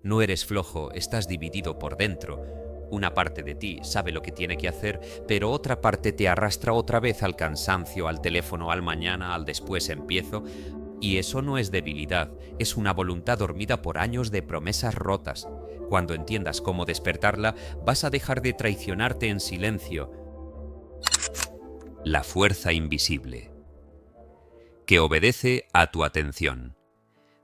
No eres flojo, estás dividido por dentro. Una parte de ti sabe lo que tiene que hacer, pero otra parte te arrastra otra vez al cansancio, al teléfono, al mañana, al después empiezo. Y eso no es debilidad, es una voluntad dormida por años de promesas rotas. Cuando entiendas cómo despertarla, vas a dejar de traicionarte en silencio. La fuerza invisible, que obedece a tu atención.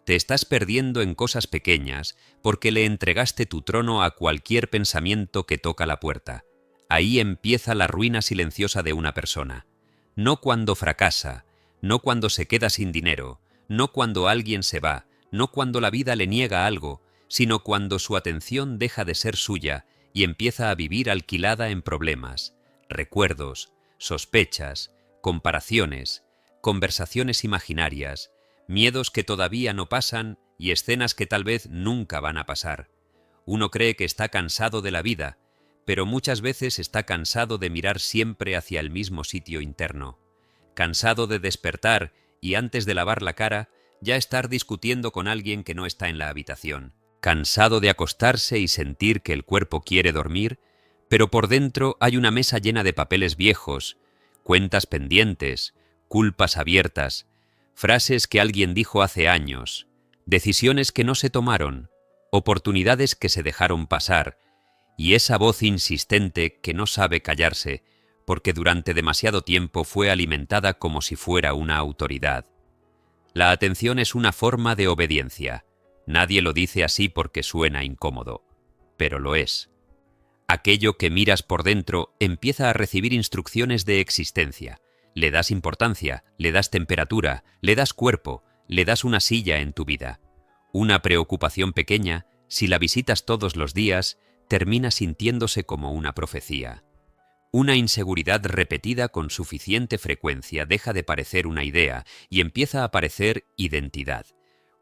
Te estás perdiendo en cosas pequeñas porque le entregaste tu trono a cualquier pensamiento que toca la puerta. Ahí empieza la ruina silenciosa de una persona. No cuando fracasa, no cuando se queda sin dinero, no cuando alguien se va, no cuando la vida le niega algo, sino cuando su atención deja de ser suya y empieza a vivir alquilada en problemas, recuerdos, sospechas, comparaciones, conversaciones imaginarias, miedos que todavía no pasan y escenas que tal vez nunca van a pasar. Uno cree que está cansado de la vida, pero muchas veces está cansado de mirar siempre hacia el mismo sitio interno. Cansado de despertar y antes de lavar la cara, ya estar discutiendo con alguien que no está en la habitación. Cansado de acostarse y sentir que el cuerpo quiere dormir, pero por dentro hay una mesa llena de papeles viejos, cuentas pendientes, culpas abiertas, frases que alguien dijo hace años, decisiones que no se tomaron, oportunidades que se dejaron pasar, y esa voz insistente que no sabe callarse, porque durante demasiado tiempo fue alimentada como si fuera una autoridad. La atención es una forma de obediencia. Nadie lo dice así porque suena incómodo, pero lo es. Aquello que miras por dentro empieza a recibir instrucciones de existencia. Le das importancia, le das temperatura, le das cuerpo, le das una silla en tu vida. Una preocupación pequeña, si la visitas todos los días, termina sintiéndose como una profecía. Una inseguridad repetida con suficiente frecuencia deja de parecer una idea y empieza a parecer identidad.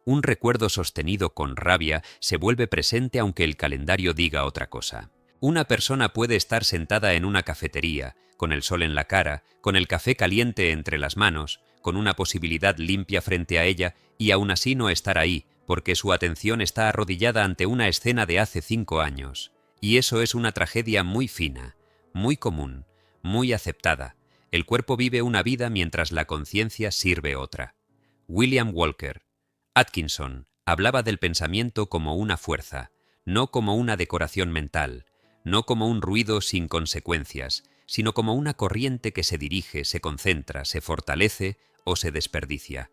Un recuerdo sostenido con rabia se vuelve presente aunque el calendario diga otra cosa. Una persona puede estar sentada en una cafetería, con el sol en la cara, con el café caliente entre las manos, con una posibilidad limpia frente a ella y aún así no estar ahí, porque su atención está arrodillada ante una escena de hace 5 años. Y eso es una tragedia muy fina, muy común, muy aceptada. El cuerpo vive una vida mientras la conciencia sirve otra. William Walker Atkinson hablaba del pensamiento como una fuerza, no como una decoración mental, no como un ruido sin consecuencias, sino como una corriente que se dirige, se concentra, se fortalece o se desperdicia.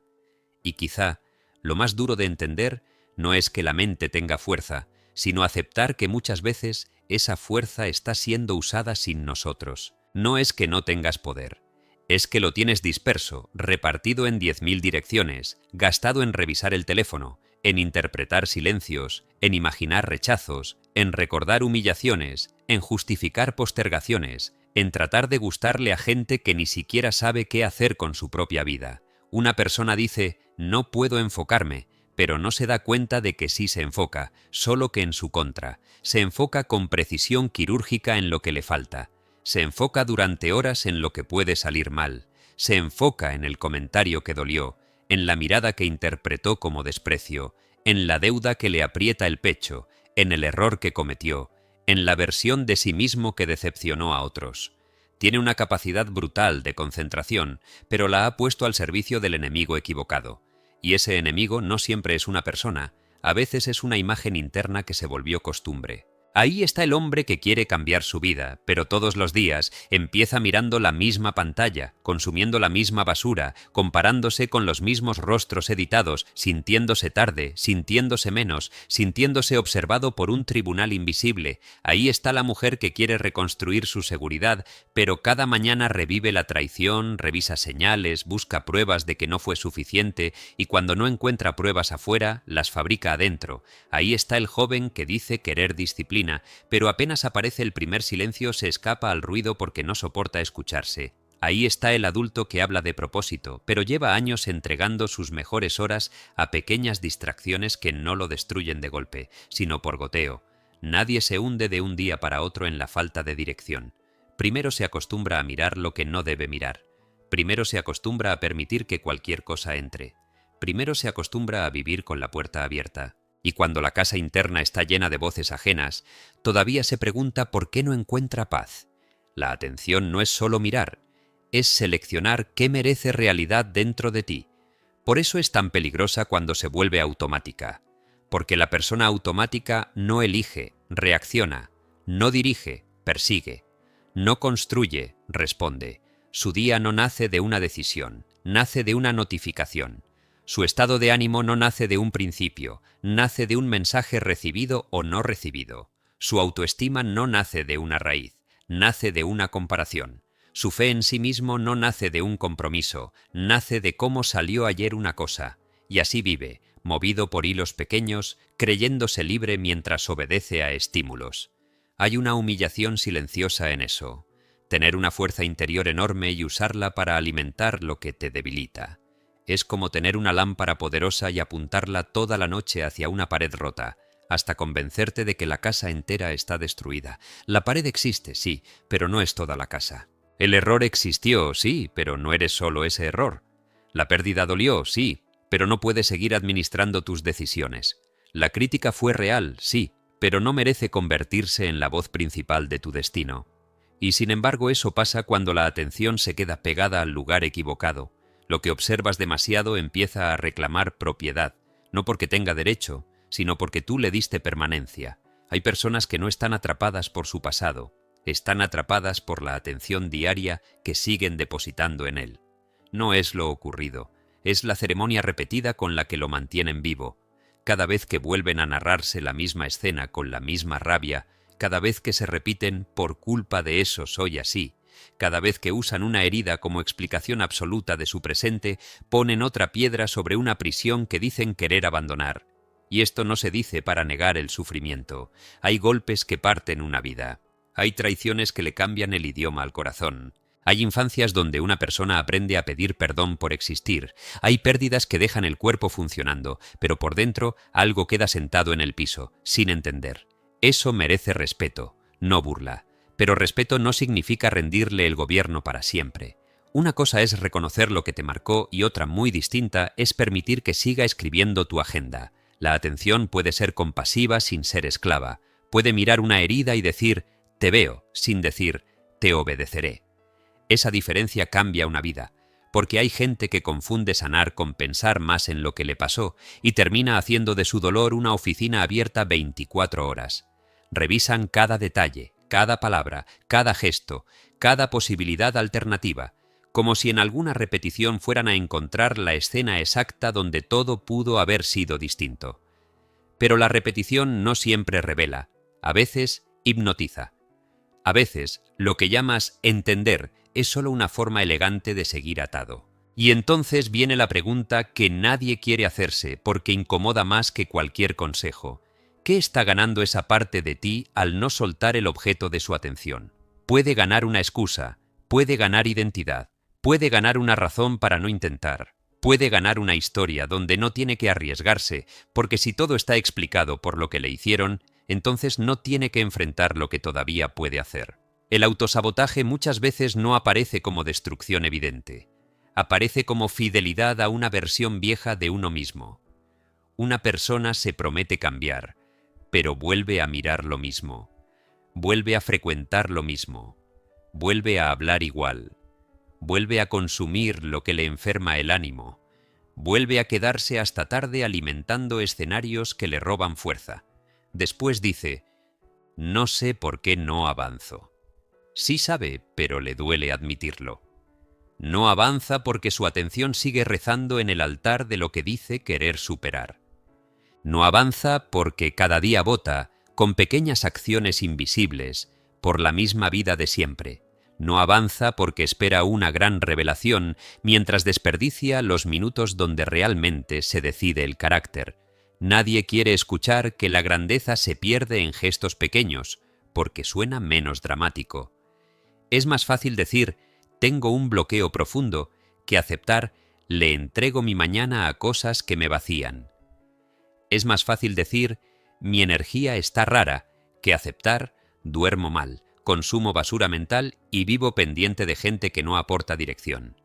Y quizá, lo más duro de entender no es que la mente tenga fuerza, sino aceptar que muchas veces esa fuerza está siendo usada sin nosotros. No es que no tengas poder, es que lo tienes disperso, repartido en 10.000 direcciones, gastado en revisar el teléfono, en interpretar silencios, en imaginar rechazos, en recordar humillaciones, en justificar postergaciones, en tratar de gustarle a gente que ni siquiera sabe qué hacer con su propia vida. Una persona dice, no puedo enfocarme, pero no se da cuenta de que sí se enfoca, solo que en su contra. Se enfoca con precisión quirúrgica en lo que le falta. Se enfoca durante horas en lo que puede salir mal. Se enfoca en el comentario que dolió, en la mirada que interpretó como desprecio, en la deuda que le aprieta el pecho, en el error que cometió, en la versión de sí mismo que decepcionó a otros. Tiene una capacidad brutal de concentración, pero la ha puesto al servicio del enemigo equivocado. Y ese enemigo no siempre es una persona, a veces es una imagen interna que se volvió costumbre. Ahí está el hombre que quiere cambiar su vida, pero todos los días empieza mirando la misma pantalla, consumiendo la misma basura, comparándose con los mismos rostros editados, sintiéndose tarde, sintiéndose menos, sintiéndose observado por un tribunal invisible. Ahí está la mujer que quiere reconstruir su seguridad, pero cada mañana revive la traición, revisa señales, busca pruebas de que no fue suficiente y cuando no encuentra pruebas afuera, las fabrica adentro. Ahí está el joven que dice querer disciplina, pero apenas aparece el primer silencio se escapa al ruido porque no soporta escucharse. Ahí está el adulto que habla de propósito, pero lleva años entregando sus mejores horas a pequeñas distracciones que no lo destruyen de golpe, sino por goteo. Nadie se hunde de un día para otro en la falta de dirección. Primero se acostumbra a mirar lo que no debe mirar. Primero se acostumbra a permitir que cualquier cosa entre. Primero se acostumbra a vivir con la puerta abierta. Y cuando la casa interna está llena de voces ajenas, todavía se pregunta por qué no encuentra paz. La atención no es solo mirar, es seleccionar qué merece realidad dentro de ti. Por eso es tan peligrosa cuando se vuelve automática. Porque la persona automática no elige, reacciona, no dirige, persigue, no construye, responde. Su día no nace de una decisión, nace de una notificación. Su estado de ánimo no nace de un principio, nace de un mensaje recibido o no recibido. Su autoestima no nace de una raíz, nace de una comparación. Su fe en sí mismo no nace de un compromiso, nace de cómo salió ayer una cosa. Y así vive, movido por hilos pequeños, creyéndose libre mientras obedece a estímulos. Hay una humillación silenciosa en eso. Tener una fuerza interior enorme y usarla para alimentar lo que te debilita. Es como tener una lámpara poderosa y apuntarla toda la noche hacia una pared rota, hasta convencerte de que la casa entera está destruida. La pared existe, sí, pero no es toda la casa. El error existió, sí, pero no eres solo ese error. La pérdida dolió, sí, pero no puedes seguir administrando tus decisiones. La crítica fue real, sí, pero no merece convertirse en la voz principal de tu destino. Y sin embargo eso pasa cuando la atención se queda pegada al lugar equivocado. Lo que observas demasiado empieza a reclamar propiedad, no porque tenga derecho, sino porque tú le diste permanencia. Hay personas que no están atrapadas por su pasado, están atrapadas por la atención diaria que siguen depositando en él. No es lo ocurrido, es la ceremonia repetida con la que lo mantienen vivo. Cada vez que vuelven a narrarse la misma escena con la misma rabia, cada vez que se repiten «por culpa de eso soy así», cada vez que usan una herida como explicación absoluta de su presente, ponen otra piedra sobre una prisión que dicen querer abandonar. Y esto no se dice para negar el sufrimiento. Hay golpes que parten una vida. Hay traiciones que le cambian el idioma al corazón. Hay infancias donde una persona aprende a pedir perdón por existir. Hay pérdidas que dejan el cuerpo funcionando, pero por dentro algo queda sentado en el piso, sin entender. Eso merece respeto, no burla. Pero respeto no significa rendirle el gobierno para siempre. Una cosa es reconocer lo que te marcó y otra muy distinta es permitir que siga escribiendo tu agenda. La atención puede ser compasiva sin ser esclava. Puede mirar una herida y decir, te veo, sin decir, te obedeceré. Esa diferencia cambia una vida, porque hay gente que confunde sanar con pensar más en lo que le pasó y termina haciendo de su dolor una oficina abierta 24 horas. Revisan cada detalle, cada palabra, cada gesto, cada posibilidad alternativa, como si en alguna repetición fueran a encontrar la escena exacta donde todo pudo haber sido distinto. Pero la repetición no siempre revela, a veces hipnotiza. A veces, lo que llamas entender es solo una forma elegante de seguir atado. Y entonces viene la pregunta que nadie quiere hacerse porque incomoda más que cualquier consejo. ¿Qué está ganando esa parte de ti al no soltar el objeto de su atención? Puede ganar una excusa, puede ganar identidad, puede ganar una razón para no intentar, puede ganar una historia donde no tiene que arriesgarse, porque si todo está explicado por lo que le hicieron, entonces no tiene que enfrentar lo que todavía puede hacer. El autosabotaje muchas veces no aparece como destrucción evidente. Aparece como fidelidad a una versión vieja de uno mismo. Una persona se promete cambiar, pero vuelve a mirar lo mismo, vuelve a frecuentar lo mismo, vuelve a hablar igual, vuelve a consumir lo que le enferma el ánimo, vuelve a quedarse hasta tarde alimentando escenarios que le roban fuerza. Después dice, no sé por qué no avanzo. Sí sabe, pero le duele admitirlo. No avanza porque su atención sigue rezando en el altar de lo que dice querer superar. No avanza porque cada día vota, con pequeñas acciones invisibles, por la misma vida de siempre. No avanza porque espera una gran revelación, mientras desperdicia los minutos donde realmente se decide el carácter. Nadie quiere escuchar que la grandeza se pierde en gestos pequeños, porque suena menos dramático. Es más fácil decir, tengo un bloqueo profundo, que aceptar, le entrego mi mañana a cosas que me vacían. Es más fácil decir, mi energía está rara, que aceptar, duermo mal, consumo basura mental y vivo pendiente de gente que no aporta dirección.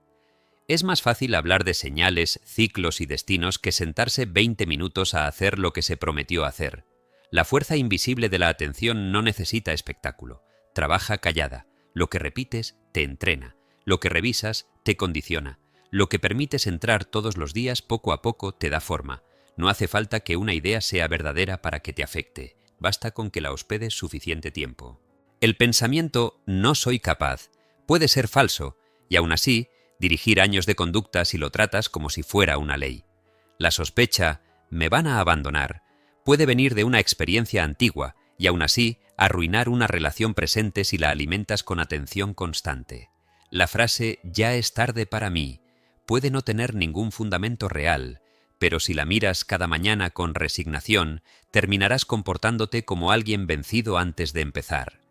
Es más fácil hablar de señales, ciclos y destinos que sentarse 20 minutos a hacer lo que se prometió hacer. La fuerza invisible de la atención no necesita espectáculo. Trabaja callada. Lo que repites te entrena. Lo que revisas te condiciona. Lo que permites entrar todos los días poco a poco te da forma. No hace falta que una idea sea verdadera para que te afecte. Basta con que la hospedes suficiente tiempo. El pensamiento «no soy capaz» puede ser falso, y aún así, dirigir años de conducta si lo tratas como si fuera una ley. La sospecha «me van a abandonar» puede venir de una experiencia antigua y aún así arruinar una relación presente si la alimentas con atención constante. La frase «ya es tarde para mí» puede no tener ningún fundamento real, pero si la miras cada mañana con resignación, terminarás comportándote como alguien vencido antes de empezar.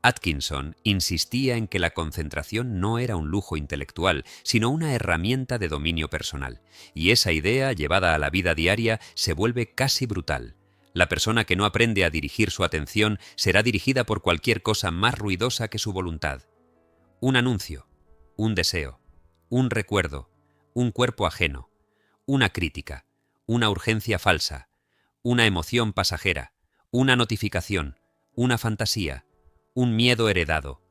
Atkinson insistía en que la concentración no era un lujo intelectual, sino una herramienta de dominio personal, y esa idea, llevada a la vida diaria, se vuelve casi brutal. La persona que no aprende a dirigir su atención será dirigida por cualquier cosa más ruidosa que su voluntad. Un anuncio, un deseo, un recuerdo, un cuerpo ajeno, una crítica, una urgencia falsa, una emoción pasajera, una notificación, una fantasía, un miedo heredado.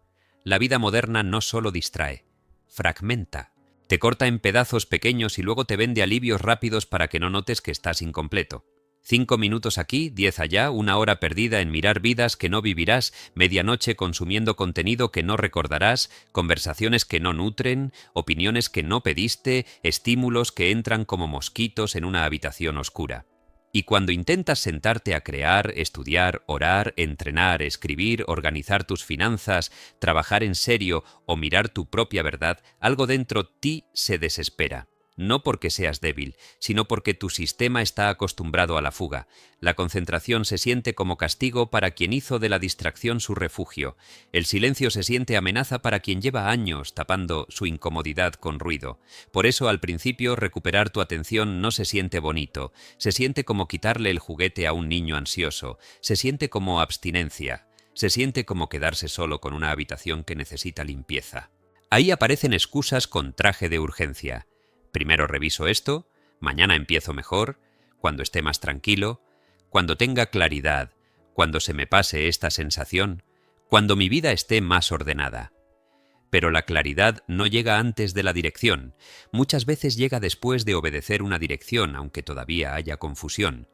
La vida moderna no solo distrae, fragmenta, te corta en pedazos pequeños y luego te vende alivios rápidos para que no notes que estás incompleto. 5 minutos aquí, 10 allá, 1 hora perdida en mirar vidas que no vivirás, medianoche consumiendo contenido que no recordarás, conversaciones que no nutren, opiniones que no pediste, estímulos que entran como mosquitos en una habitación oscura. Y cuando intentas sentarte a crear, estudiar, orar, entrenar, escribir, organizar tus finanzas, trabajar en serio o mirar tu propia verdad, algo dentro ti se desespera. No porque seas débil, sino porque tu sistema está acostumbrado a la fuga. La concentración se siente como castigo para quien hizo de la distracción su refugio. El silencio se siente amenaza para quien lleva años tapando su incomodidad con ruido. Por eso al principio recuperar tu atención no se siente bonito. Se siente como quitarle el juguete a un niño ansioso. Se siente como abstinencia. Se siente como quedarse solo con una habitación que necesita limpieza. Ahí aparecen excusas con traje de urgencia. Primero reviso esto, mañana empiezo mejor, cuando esté más tranquilo, cuando tenga claridad, cuando se me pase esta sensación, cuando mi vida esté más ordenada. Pero la claridad no llega antes de la dirección. Muchas veces llega después de obedecer una dirección, aunque todavía haya confusión.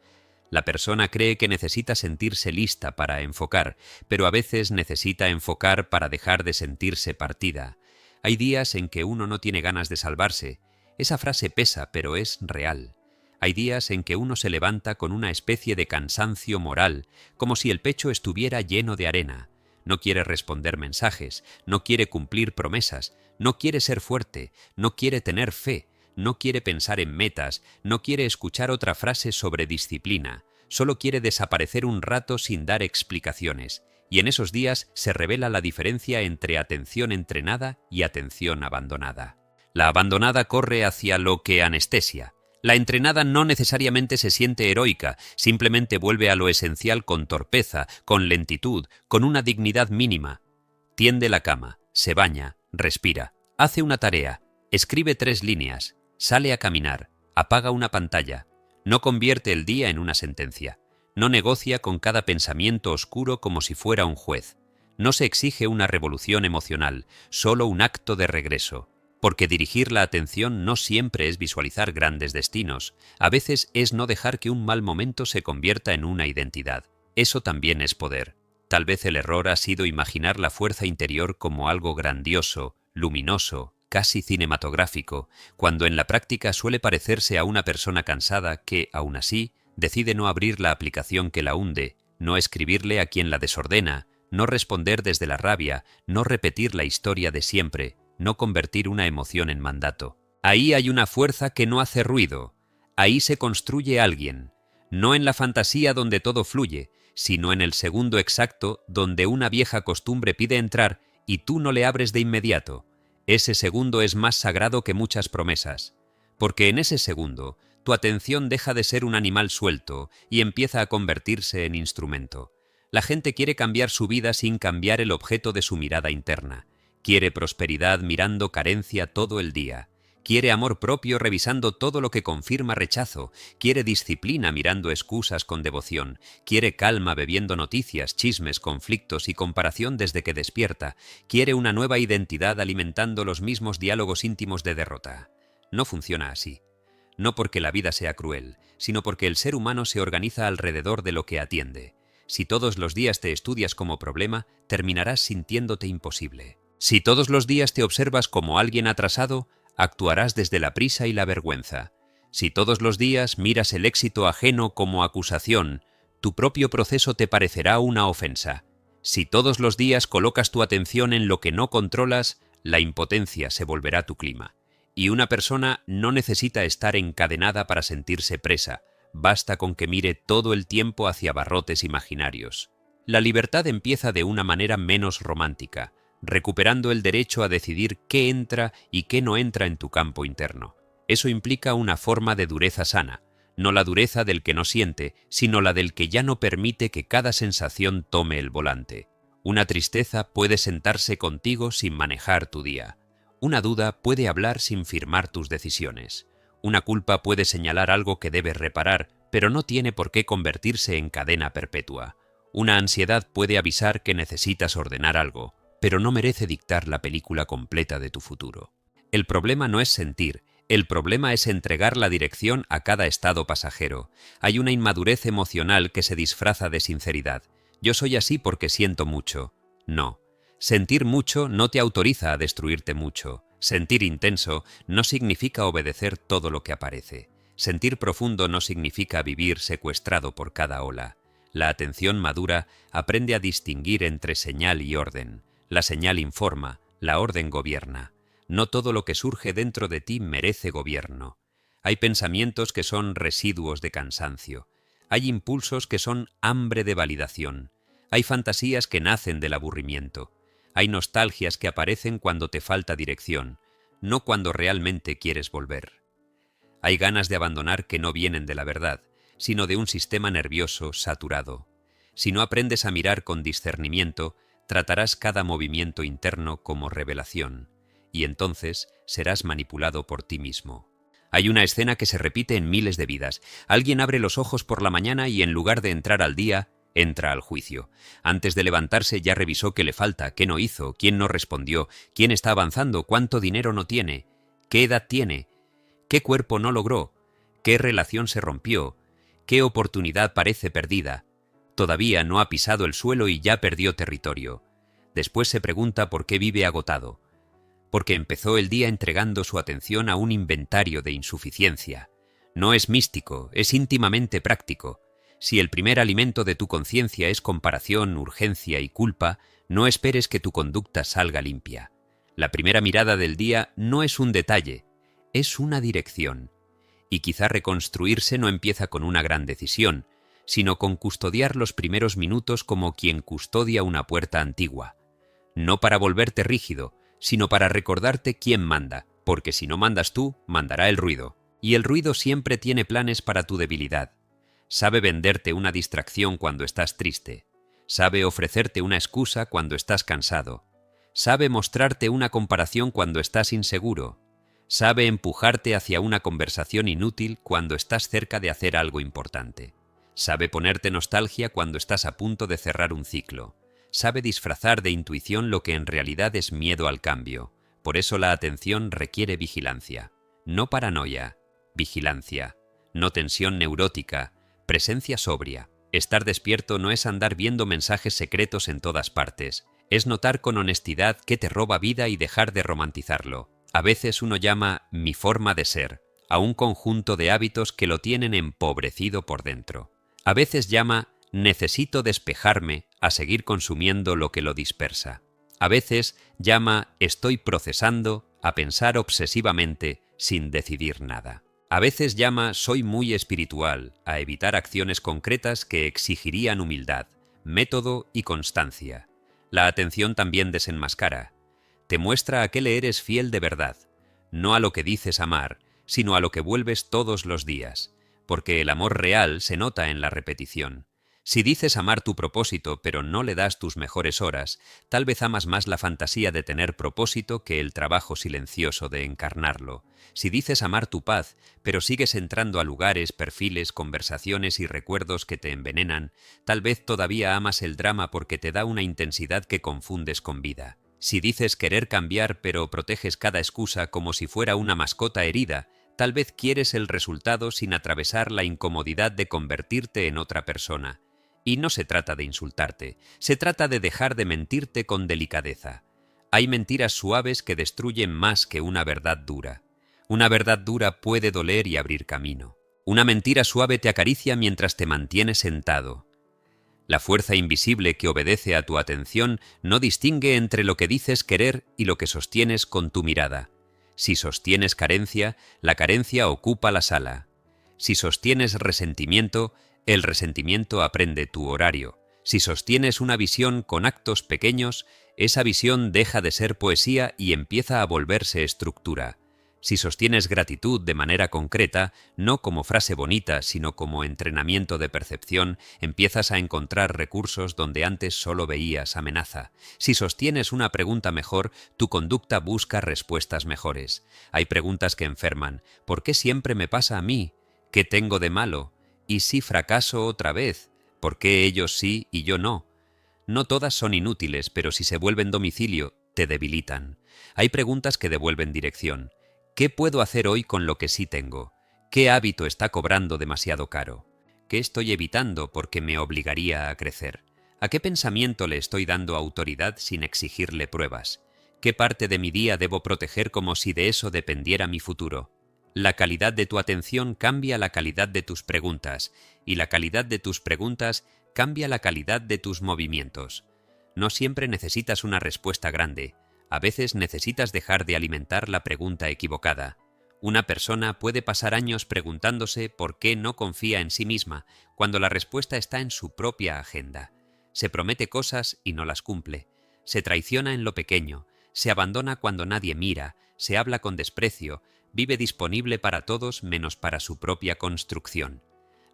La persona cree que necesita sentirse lista para enfocar, pero a veces necesita enfocar para dejar de sentirse partida. Hay días en que uno no tiene ganas de salvarse. Esa frase pesa, pero es real. Hay días en que uno se levanta con una especie de cansancio moral, como si el pecho estuviera lleno de arena. No quiere responder mensajes, no quiere cumplir promesas, no quiere ser fuerte, no quiere tener fe, no quiere pensar en metas, no quiere escuchar otra frase sobre disciplina, solo quiere desaparecer un rato sin dar explicaciones. Y en esos días se revela la diferencia entre atención entrenada y atención abandonada. La abandonada corre hacia lo que anestesia. La entrenada no necesariamente se siente heroica, simplemente vuelve a lo esencial con torpeza, con lentitud, con una dignidad mínima. Tiende la cama, se baña, respira, hace una tarea, escribe 3 líneas, sale a caminar, apaga una pantalla. No convierte el día en una sentencia. No negocia con cada pensamiento oscuro como si fuera un juez. No se exige una revolución emocional, solo un acto de regreso. Porque dirigir la atención no siempre es visualizar grandes destinos. A veces es no dejar que un mal momento se convierta en una identidad. Eso también es poder. Tal vez el error ha sido imaginar la fuerza interior como algo grandioso, luminoso, casi cinematográfico, cuando en la práctica suele parecerse a una persona cansada que, aún así, decide no abrir la aplicación que la hunde, no escribirle a quien la desordena, no responder desde la rabia, no repetir la historia de siempre, no convertir una emoción en mandato. Ahí hay una fuerza que no hace ruido. Ahí se construye alguien. No en la fantasía donde todo fluye, sino en el segundo exacto donde una vieja costumbre pide entrar y tú no le abres de inmediato. Ese segundo es más sagrado que muchas promesas. Porque en ese segundo, tu atención deja de ser un animal suelto y empieza a convertirse en instrumento. La gente quiere cambiar su vida sin cambiar el objeto de su mirada interna. Quiere prosperidad mirando carencia todo el día. Quiere amor propio revisando todo lo que confirma rechazo, quiere disciplina mirando excusas con devoción, quiere calma bebiendo noticias, chismes, conflictos y comparación desde que despierta, quiere una nueva identidad alimentando los mismos diálogos íntimos de derrota. No funciona así. No porque la vida sea cruel, sino porque el ser humano se organiza alrededor de lo que atiende. Si todos los días te estudias como problema, terminarás sintiéndote imposible. Si todos los días te observas como alguien atrasado, actuarás desde la prisa y la vergüenza. Si todos los días miras el éxito ajeno como acusación, tu propio proceso te parecerá una ofensa. Si todos los días colocas tu atención en lo que no controlas, la impotencia se volverá tu clima. Y una persona no necesita estar encadenada para sentirse presa, basta con que mire todo el tiempo hacia barrotes imaginarios. La libertad empieza de una manera menos romántica, recuperando el derecho a decidir qué entra y qué no entra en tu campo interno. Eso implica una forma de dureza sana, no la dureza del que no siente, sino la del que ya no permite que cada sensación tome el volante. Una tristeza puede sentarse contigo sin manejar tu día. Una duda puede hablar sin firmar tus decisiones. Una culpa puede señalar algo que debes reparar, pero no tiene por qué convertirse en cadena perpetua. Una ansiedad puede avisar que necesitas ordenar algo, pero no merece dictar la película completa de tu futuro. El problema no es sentir, el problema es entregar la dirección a cada estado pasajero. Hay una inmadurez emocional que se disfraza de sinceridad. Yo soy así porque siento mucho. No. Sentir mucho no te autoriza a destruirte mucho. Sentir intenso no significa obedecer todo lo que aparece. Sentir profundo no significa vivir secuestrado por cada ola. La atención madura aprende a distinguir entre señal y orden. La señal informa, la orden gobierna. No todo lo que surge dentro de ti merece gobierno. Hay pensamientos que son residuos de cansancio. Hay impulsos que son hambre de validación. Hay fantasías que nacen del aburrimiento. Hay nostalgias que aparecen cuando te falta dirección, no cuando realmente quieres volver. Hay ganas de abandonar que no vienen de la verdad, sino de un sistema nervioso saturado. Si no aprendes a mirar con discernimiento, tratarás cada movimiento interno como revelación, y entonces serás manipulado por ti mismo. Hay una escena que se repite en miles de vidas. Alguien abre los ojos por la mañana y en lugar de entrar al día, entra al juicio. Antes de levantarse ya revisó qué le falta, qué no hizo, quién no respondió, quién está avanzando, cuánto dinero no tiene, qué edad tiene, qué cuerpo no logró, qué relación se rompió, qué oportunidad parece perdida. Todavía no ha pisado el suelo y ya perdió territorio. Después se pregunta por qué vive agotado. Porque empezó el día entregando su atención a un inventario de insuficiencia. No es místico, es íntimamente práctico. Si el primer alimento de tu conciencia es comparación, urgencia y culpa, no esperes que tu conducta salga limpia. La primera mirada del día no es un detalle, es una dirección. Y quizá reconstruirse no empieza con una gran decisión, sino con custodiar los primeros minutos como quien custodia una puerta antigua. No para volverte rígido, sino para recordarte quién manda, porque si no mandas tú, mandará el ruido. Y el ruido siempre tiene planes para tu debilidad. Sabe venderte una distracción cuando estás triste. Sabe ofrecerte una excusa cuando estás cansado. Sabe mostrarte una comparación cuando estás inseguro. Sabe empujarte hacia una conversación inútil cuando estás cerca de hacer algo importante. Sabe ponerte nostalgia cuando estás a punto de cerrar un ciclo. Sabe disfrazar de intuición lo que en realidad es miedo al cambio. Por eso la atención requiere vigilancia. No paranoia, vigilancia. No tensión neurótica, presencia sobria. Estar despierto no es andar viendo mensajes secretos en todas partes. Es notar con honestidad qué te roba vida y dejar de romantizarlo. A veces uno llama mi forma de ser a un conjunto de hábitos que lo tienen empobrecido por dentro. A veces llama necesito despejarme a seguir consumiendo lo que lo dispersa. A veces llama estoy procesando a pensar obsesivamente sin decidir nada. A veces llama soy muy espiritual a evitar acciones concretas que exigirían humildad, método y constancia. La atención también desenmascara. Te muestra a qué le eres fiel de verdad, no a lo que dices amar, sino a lo que vuelves todos los días, porque el amor real se nota en la repetición. Si dices amar tu propósito pero no le das tus mejores horas, tal vez amas más la fantasía de tener propósito que el trabajo silencioso de encarnarlo. Si dices amar tu paz, pero sigues entrando a lugares, perfiles, conversaciones y recuerdos que te envenenan, tal vez todavía amas el drama porque te da una intensidad que confundes con vida. Si dices querer cambiar pero proteges cada excusa como si fuera una mascota herida, tal vez quieres el resultado sin atravesar la incomodidad de convertirte en otra persona. Y no se trata de insultarte, se trata de dejar de mentirte con delicadeza. Hay mentiras suaves que destruyen más que una verdad dura. Una verdad dura puede doler y abrir camino. Una mentira suave te acaricia mientras te mantienes sentado. La fuerza invisible que obedece a tu atención no distingue entre lo que dices querer y lo que sostienes con tu mirada. Si sostienes carencia, la carencia ocupa la sala. Si sostienes resentimiento, el resentimiento aprende tu horario. Si sostienes una visión con actos pequeños, esa visión deja de ser poesía y empieza a volverse estructura. Si sostienes gratitud de manera concreta, no como frase bonita, sino como entrenamiento de percepción, empiezas a encontrar recursos donde antes solo veías amenaza. Si sostienes una pregunta mejor, tu conducta busca respuestas mejores. Hay preguntas que enferman. ¿Por qué siempre me pasa a mí? ¿Qué tengo de malo? ¿Y si fracaso otra vez? ¿Por qué ellos sí y yo no? No todas son inútiles, pero si se vuelven domicilio, te debilitan. Hay preguntas que devuelven dirección. ¿Qué puedo hacer hoy con lo que sí tengo? ¿Qué hábito está cobrando demasiado caro? ¿Qué estoy evitando porque me obligaría a crecer? ¿A qué pensamiento le estoy dando autoridad sin exigirle pruebas? ¿Qué parte de mi día debo proteger como si de eso dependiera mi futuro? La calidad de tu atención cambia la calidad de tus preguntas, y la calidad de tus preguntas cambia la calidad de tus movimientos. No siempre necesitas una respuesta grande. A veces necesitas dejar de alimentar la pregunta equivocada. Una persona puede pasar años preguntándose por qué no confía en sí misma, cuando la respuesta está en su propia agenda. Se promete cosas y no las cumple. Se traiciona en lo pequeño. Se abandona cuando nadie mira. Se habla con desprecio. Vive disponible para todos menos para su propia construcción.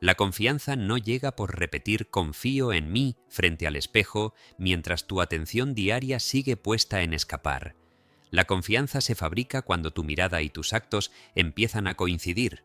La confianza no llega por repetir confío en mí frente al espejo mientras tu atención diaria sigue puesta en escapar. La confianza se fabrica cuando tu mirada y tus actos empiezan a coincidir.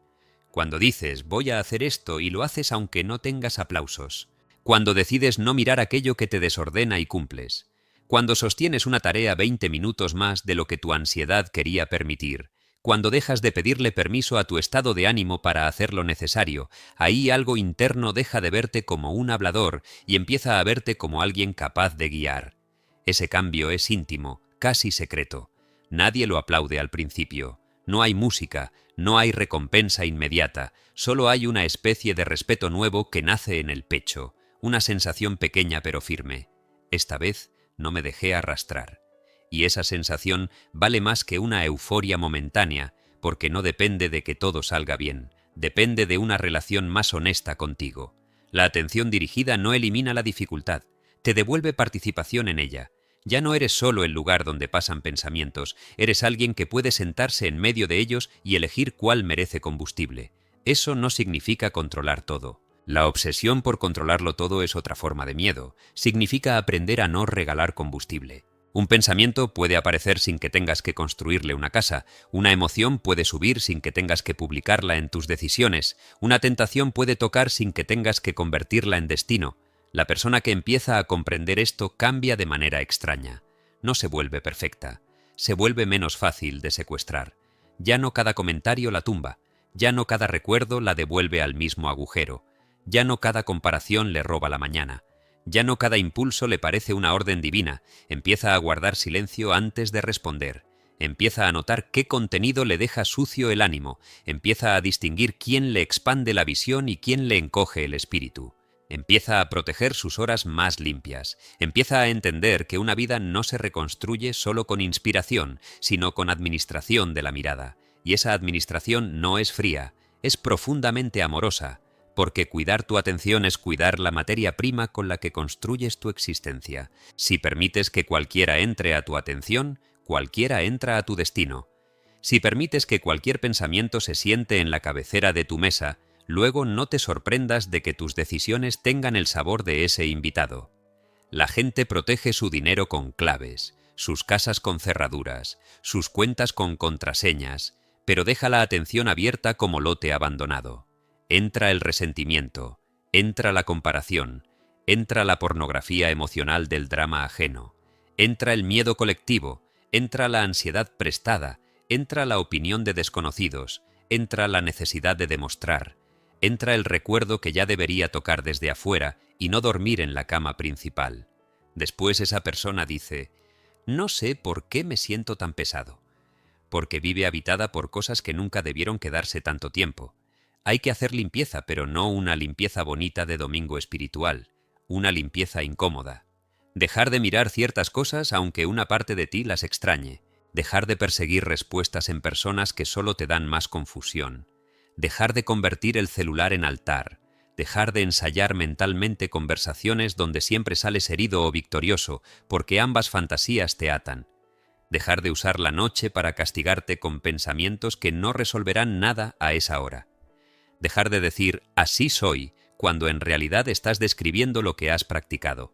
Cuando dices voy a hacer esto y lo haces aunque no tengas aplausos. Cuando decides no mirar aquello que te desordena y cumples. Cuando sostienes una tarea 20 minutos más de lo que tu ansiedad quería permitir. Cuando dejas de pedirle permiso a tu estado de ánimo para hacer lo necesario, ahí algo interno deja de verte como un hablador y empieza a verte como alguien capaz de guiar. Ese cambio es íntimo, casi secreto. Nadie lo aplaude al principio. No hay música, no hay recompensa inmediata, solo hay una especie de respeto nuevo que nace en el pecho, una sensación pequeña pero firme. Esta vez no me dejé arrastrar. Y esa sensación vale más que una euforia momentánea, porque no depende de que todo salga bien, depende de una relación más honesta contigo. La atención dirigida no elimina la dificultad, te devuelve participación en ella. Ya no eres solo el lugar donde pasan pensamientos, eres alguien que puede sentarse en medio de ellos y elegir cuál merece combustible. Eso no significa controlar todo. La obsesión por controlarlo todo es otra forma de miedo. Significa aprender a no regalar combustible. Un pensamiento puede aparecer sin que tengas que construirle una casa, una emoción puede subir sin que tengas que publicarla en tus decisiones, una tentación puede tocar sin que tengas que convertirla en destino. La persona que empieza a comprender esto cambia de manera extraña. No se vuelve perfecta, se vuelve menos fácil de secuestrar. Ya no cada comentario la tumba, ya no cada recuerdo la devuelve al mismo agujero, ya no cada comparación le roba la mañana. Ya no cada impulso le parece una orden divina, empieza a guardar silencio antes de responder, empieza a notar qué contenido le deja sucio el ánimo, empieza a distinguir quién le expande la visión y quién le encoge el espíritu, empieza a proteger sus horas más limpias, empieza a entender que una vida no se reconstruye solo con inspiración, sino con administración de la mirada, y esa administración no es fría, es profundamente amorosa, porque cuidar tu atención es cuidar la materia prima con la que construyes tu existencia. Si permites que cualquiera entre a tu atención, cualquiera entra a tu destino. Si permites que cualquier pensamiento se siente en la cabecera de tu mesa, Luego no te sorprendas de que tus decisiones tengan el sabor de ese invitado. La gente protege su dinero con claves, sus casas con cerraduras, sus cuentas con contraseñas, pero deja la atención abierta como lote abandonado. Entra el resentimiento, entra la comparación, entra la pornografía emocional del drama ajeno, entra el miedo colectivo, entra la ansiedad prestada, entra la opinión de desconocidos, entra la necesidad de demostrar, entra el recuerdo que ya debería tocar desde afuera y no dormir en la cama principal. Después esa persona dice: no sé por qué me siento tan pesado. Porque vive habitada por cosas que nunca debieron quedarse tanto tiempo. Hay que hacer limpieza, pero no una limpieza bonita de domingo espiritual, una limpieza incómoda. Dejar de mirar ciertas cosas aunque una parte de ti las extrañe. Dejar de perseguir respuestas en personas que solo te dan más confusión. Dejar de convertir el celular en altar. Dejar de ensayar mentalmente conversaciones donde siempre sales herido o victorioso, porque ambas fantasías te atan. Dejar de usar la noche para castigarte con pensamientos que no resolverán nada a esa hora. Dejar de decir «así soy» cuando en realidad estás describiendo lo que has practicado.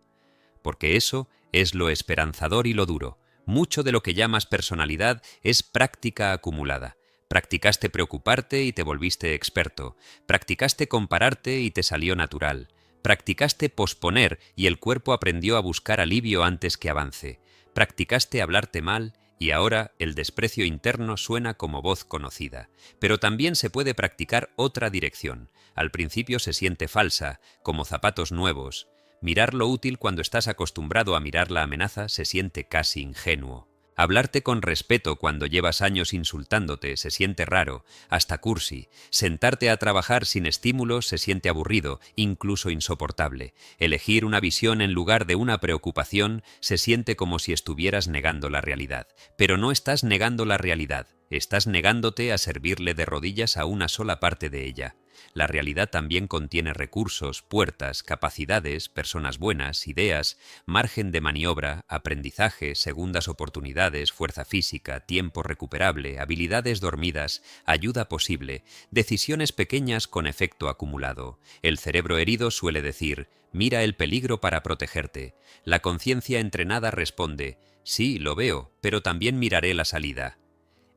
Porque eso es lo esperanzador y lo duro. Mucho de lo que llamas personalidad es práctica acumulada. Practicaste preocuparte y te volviste experto. Practicaste compararte y te salió natural. Practicaste posponer y el cuerpo aprendió a buscar alivio antes que avance. Practicaste hablarte mal y ahora el desprecio interno suena como voz conocida. Pero también se puede practicar otra dirección. Al principio se siente falsa, como zapatos nuevos. Mirar lo útil cuando estás acostumbrado a mirar la amenaza se siente casi ingenuo. Hablarte con respeto cuando llevas años insultándote se siente raro, hasta cursi. Sentarte a trabajar sin estímulos se siente aburrido, incluso insoportable. Elegir una visión en lugar de una preocupación se siente como si estuvieras negando la realidad. Pero no estás negando la realidad, estás negándote a servirle de rodillas a una sola parte de ella. La realidad también contiene recursos, puertas, capacidades, personas buenas, ideas, margen de maniobra, aprendizaje, segundas oportunidades, fuerza física, tiempo recuperable, habilidades dormidas, ayuda posible, decisiones pequeñas con efecto acumulado. El cerebro herido suele decir: mira el peligro para protegerte. La conciencia entrenada responde: sí, lo veo, pero también miraré la salida.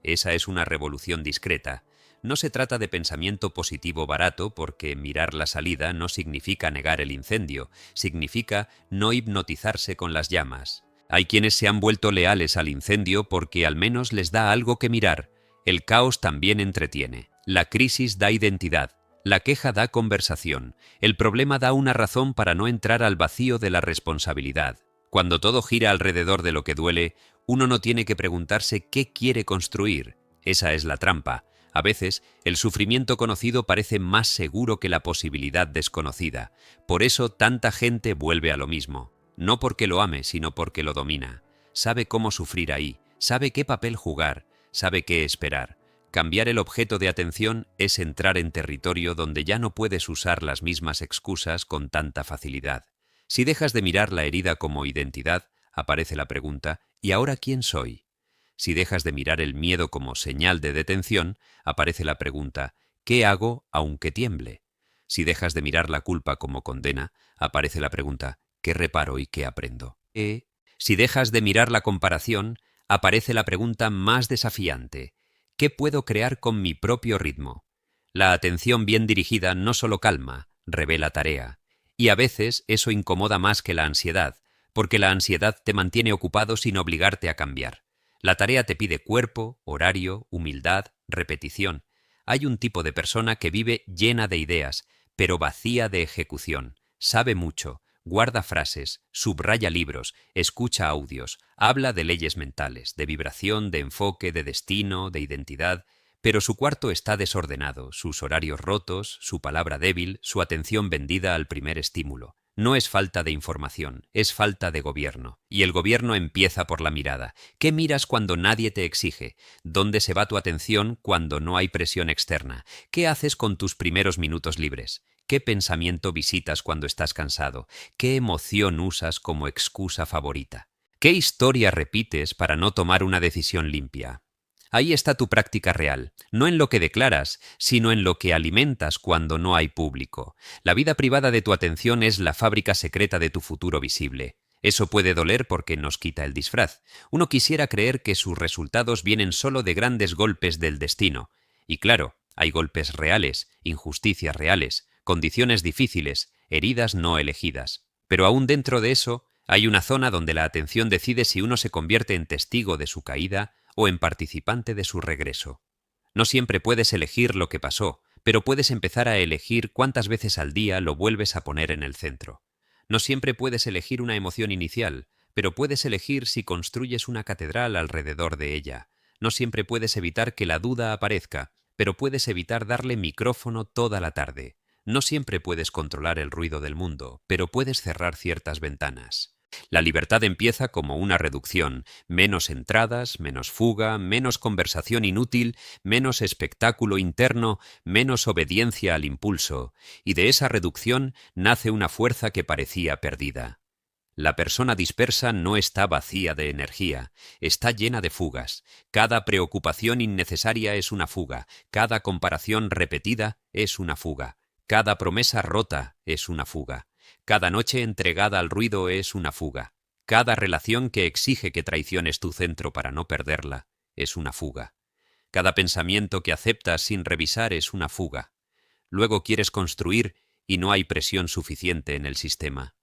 Esa es una revolución discreta. No se trata de pensamiento positivo barato porque mirar la salida no significa negar el incendio, significa no hipnotizarse con las llamas. Hay quienes se han vuelto leales al incendio porque al menos les da algo que mirar. El caos también entretiene. La crisis da identidad. La queja da conversación. El problema da una razón para no entrar al vacío de la responsabilidad. Cuando todo gira alrededor de lo que duele, uno no tiene que preguntarse qué quiere construir. Esa es la trampa. A veces, el sufrimiento conocido parece más seguro que la posibilidad desconocida. Por eso tanta gente vuelve a lo mismo. No porque lo ame, sino porque lo domina. Sabe cómo sufrir ahí, sabe qué papel jugar, sabe qué esperar. Cambiar el objeto de atención es entrar en territorio donde ya no puedes usar las mismas excusas con tanta facilidad. Si dejas de mirar la herida como identidad, aparece la pregunta: ¿y ahora quién soy? Si dejas de mirar el miedo como señal de detención, aparece la pregunta: ¿qué hago aunque tiemble? Si dejas de mirar la culpa como condena, aparece la pregunta: ¿qué reparo y qué aprendo? Si dejas de mirar la comparación, aparece la pregunta más desafiante: ¿qué puedo crear con mi propio ritmo? La atención bien dirigida no solo calma, revela tarea. Y a veces eso incomoda más que la ansiedad, porque la ansiedad te mantiene ocupado sin obligarte a cambiar. La tarea te pide cuerpo, horario, humildad, repetición. Hay un tipo de persona que vive llena de ideas, pero vacía de ejecución. Sabe mucho, guarda frases, subraya libros, escucha audios, habla de leyes mentales, de vibración, de enfoque, de destino, de identidad, pero su cuarto está desordenado, sus horarios rotos, su palabra débil, su atención vendida al primer estímulo. No es falta de información, es falta de gobierno. Y el gobierno empieza por la mirada. ¿Qué miras cuando nadie te exige? ¿Dónde se va tu atención cuando no hay presión externa? ¿Qué haces con tus primeros minutos libres? ¿Qué pensamiento visitas cuando estás cansado? ¿Qué emoción usas como excusa favorita? ¿Qué historia repites para no tomar una decisión limpia? Ahí está tu práctica real, no en lo que declaras, sino en lo que alimentas cuando no hay público. La vida privada de tu atención es la fábrica secreta de tu futuro visible. Eso puede doler porque nos quita el disfraz. Uno quisiera creer que sus resultados vienen solo de grandes golpes del destino. Y claro, hay golpes reales, injusticias reales, condiciones difíciles, heridas no elegidas. Pero aún dentro de eso, hay una zona donde la atención decide si uno se convierte en testigo de su caída o en participante de su regreso. No siempre puedes elegir lo que pasó, pero puedes empezar a elegir cuántas veces al día lo vuelves a poner en el centro. No siempre puedes elegir una emoción inicial, pero puedes elegir si construyes una catedral alrededor de ella. No siempre puedes evitar que la duda aparezca, pero puedes evitar darle micrófono toda la tarde. No siempre puedes controlar el ruido del mundo, pero puedes cerrar ciertas ventanas. La libertad empieza como una reducción, menos entradas, menos fuga, menos conversación inútil, menos espectáculo interno, menos obediencia al impulso, y de esa reducción nace una fuerza que parecía perdida. La persona dispersa no está vacía de energía, está llena de fugas. Cada preocupación innecesaria es una fuga, cada comparación repetida es una fuga, cada promesa rota es una fuga. Cada noche entregada al ruido es una fuga. Cada relación que exige que traiciones tu centro para no perderla es una fuga. Cada pensamiento que aceptas sin revisar es una fuga. Luego quieres construir y no hay presión suficiente en el sistema.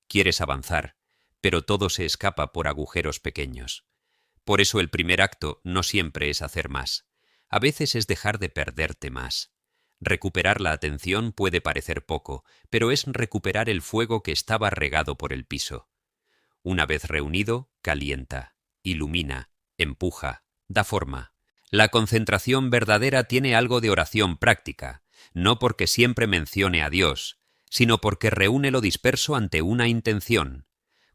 Quieres avanzar, pero todo se escapa por agujeros pequeños. Por eso el primer acto no siempre es hacer más. A veces es dejar de perderte más. Recuperar la atención puede parecer poco, pero es recuperar el fuego que estaba regado por el piso. Una vez reunido, calienta, ilumina, empuja, da forma. La concentración verdadera tiene algo de oración práctica, no porque siempre mencione a Dios, sino porque reúne lo disperso ante una intención.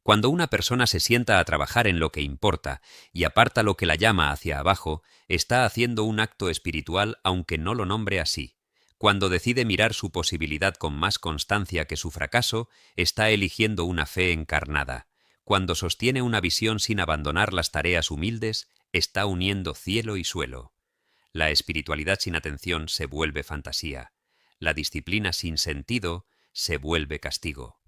Cuando una persona se sienta a trabajar en lo que importa y aparta lo que la llama hacia abajo, está haciendo un acto espiritual aunque no lo nombre así. Cuando decide mirar su posibilidad con más constancia que su fracaso, está eligiendo una fe encarnada. Cuando sostiene una visión sin abandonar las tareas humildes, está uniendo cielo y suelo. La espiritualidad sin atención se vuelve fantasía. La disciplina sin sentido se vuelve castigo.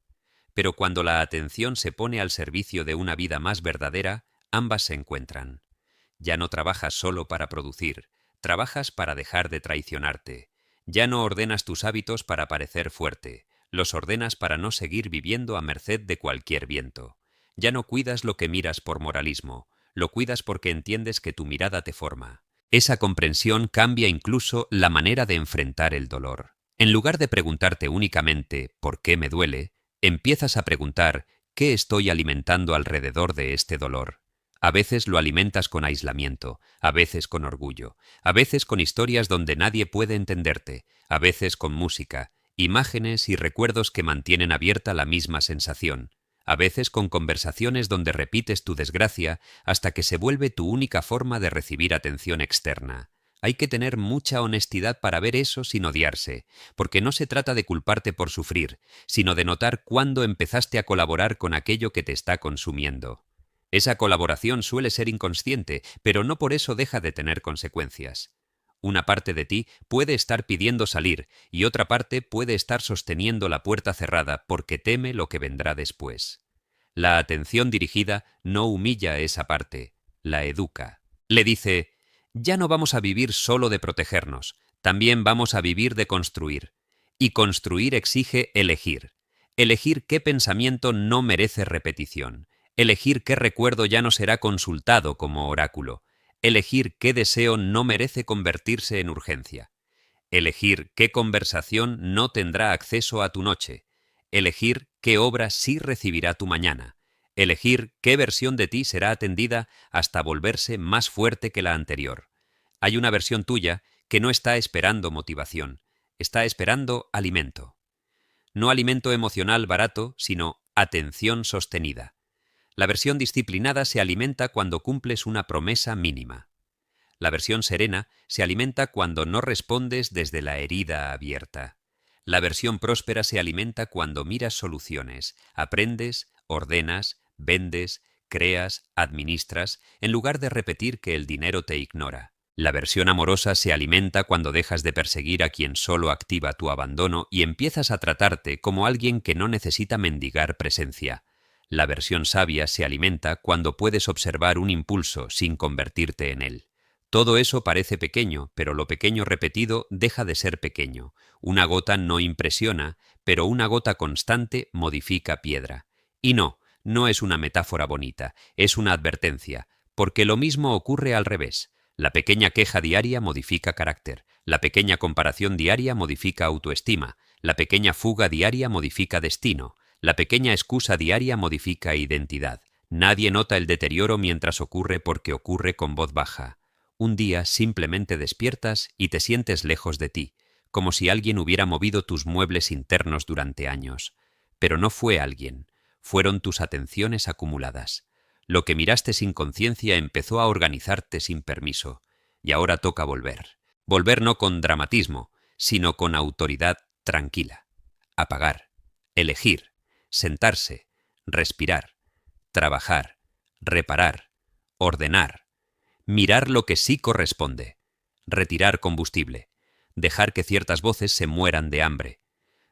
Pero cuando la atención se pone al servicio de una vida más verdadera, ambas se encuentran. Ya no trabajas solo para producir, trabajas para dejar de traicionarte. Ya no ordenas tus hábitos para parecer fuerte, los ordenas para no seguir viviendo a merced de cualquier viento. Ya no cuidas lo que miras por moralismo, lo cuidas porque entiendes que tu mirada te forma. Esa comprensión cambia incluso la manera de enfrentar el dolor. En lugar de preguntarte únicamente ¿por qué me duele?, empiezas a preguntar ¿qué estoy alimentando alrededor de este dolor? A veces lo alimentas con aislamiento, a veces con orgullo, a veces con historias donde nadie puede entenderte, a veces con música, imágenes y recuerdos que mantienen abierta la misma sensación, a veces con conversaciones donde repites tu desgracia hasta que se vuelve tu única forma de recibir atención externa. Hay que tener mucha honestidad para ver eso sin odiarse, porque no se trata de culparte por sufrir, sino de notar cuándo empezaste a colaborar con aquello que te está consumiendo. Esa colaboración suele ser inconsciente, pero no por eso deja de tener consecuencias. Una parte de ti puede estar pidiendo salir y otra parte puede estar sosteniendo la puerta cerrada porque teme lo que vendrá después. La atención dirigida no humilla a esa parte, la educa. Le dice, ya no vamos a vivir solo de protegernos, también vamos a vivir de construir. Y construir exige elegir. Elegir qué pensamiento no merece repetición. Elegir qué recuerdo ya no será consultado como oráculo. Elegir qué deseo no merece convertirse en urgencia. Elegir qué conversación no tendrá acceso a tu noche. Elegir qué obra sí recibirá tu mañana. Elegir qué versión de ti será atendida hasta volverse más fuerte que la anterior. Hay una versión tuya que no está esperando motivación, está esperando alimento. No alimento emocional barato, sino atención sostenida. La versión disciplinada se alimenta cuando cumples una promesa mínima. La versión serena se alimenta cuando no respondes desde la herida abierta. La versión próspera se alimenta cuando miras soluciones, aprendes, ordenas, vendes, creas, administras, en lugar de repetir que el dinero te ignora. La versión amorosa se alimenta cuando dejas de perseguir a quien solo activa tu abandono y empiezas a tratarte como alguien que no necesita mendigar presencia. La versión sabia se alimenta cuando puedes observar un impulso sin convertirte en él. Todo eso parece pequeño, pero lo pequeño repetido deja de ser pequeño. Una gota no impresiona, pero una gota constante modifica piedra. Y no es una metáfora bonita, es una advertencia, porque lo mismo ocurre al revés. La pequeña queja diaria modifica carácter, la pequeña comparación diaria modifica autoestima, la pequeña fuga diaria modifica destino, la pequeña excusa diaria modifica identidad. Nadie nota el deterioro mientras ocurre porque ocurre con voz baja. Un día simplemente despiertas y te sientes lejos de ti, como si alguien hubiera movido tus muebles internos durante años. Pero no fue alguien, fueron tus atenciones acumuladas. Lo que miraste sin conciencia empezó a organizarte sin permiso, y ahora toca volver. Volver no con dramatismo, sino con autoridad tranquila. Apagar, elegir, sentarse, respirar, trabajar, reparar, ordenar, mirar lo que sí corresponde, retirar combustible, dejar que ciertas voces se mueran de hambre.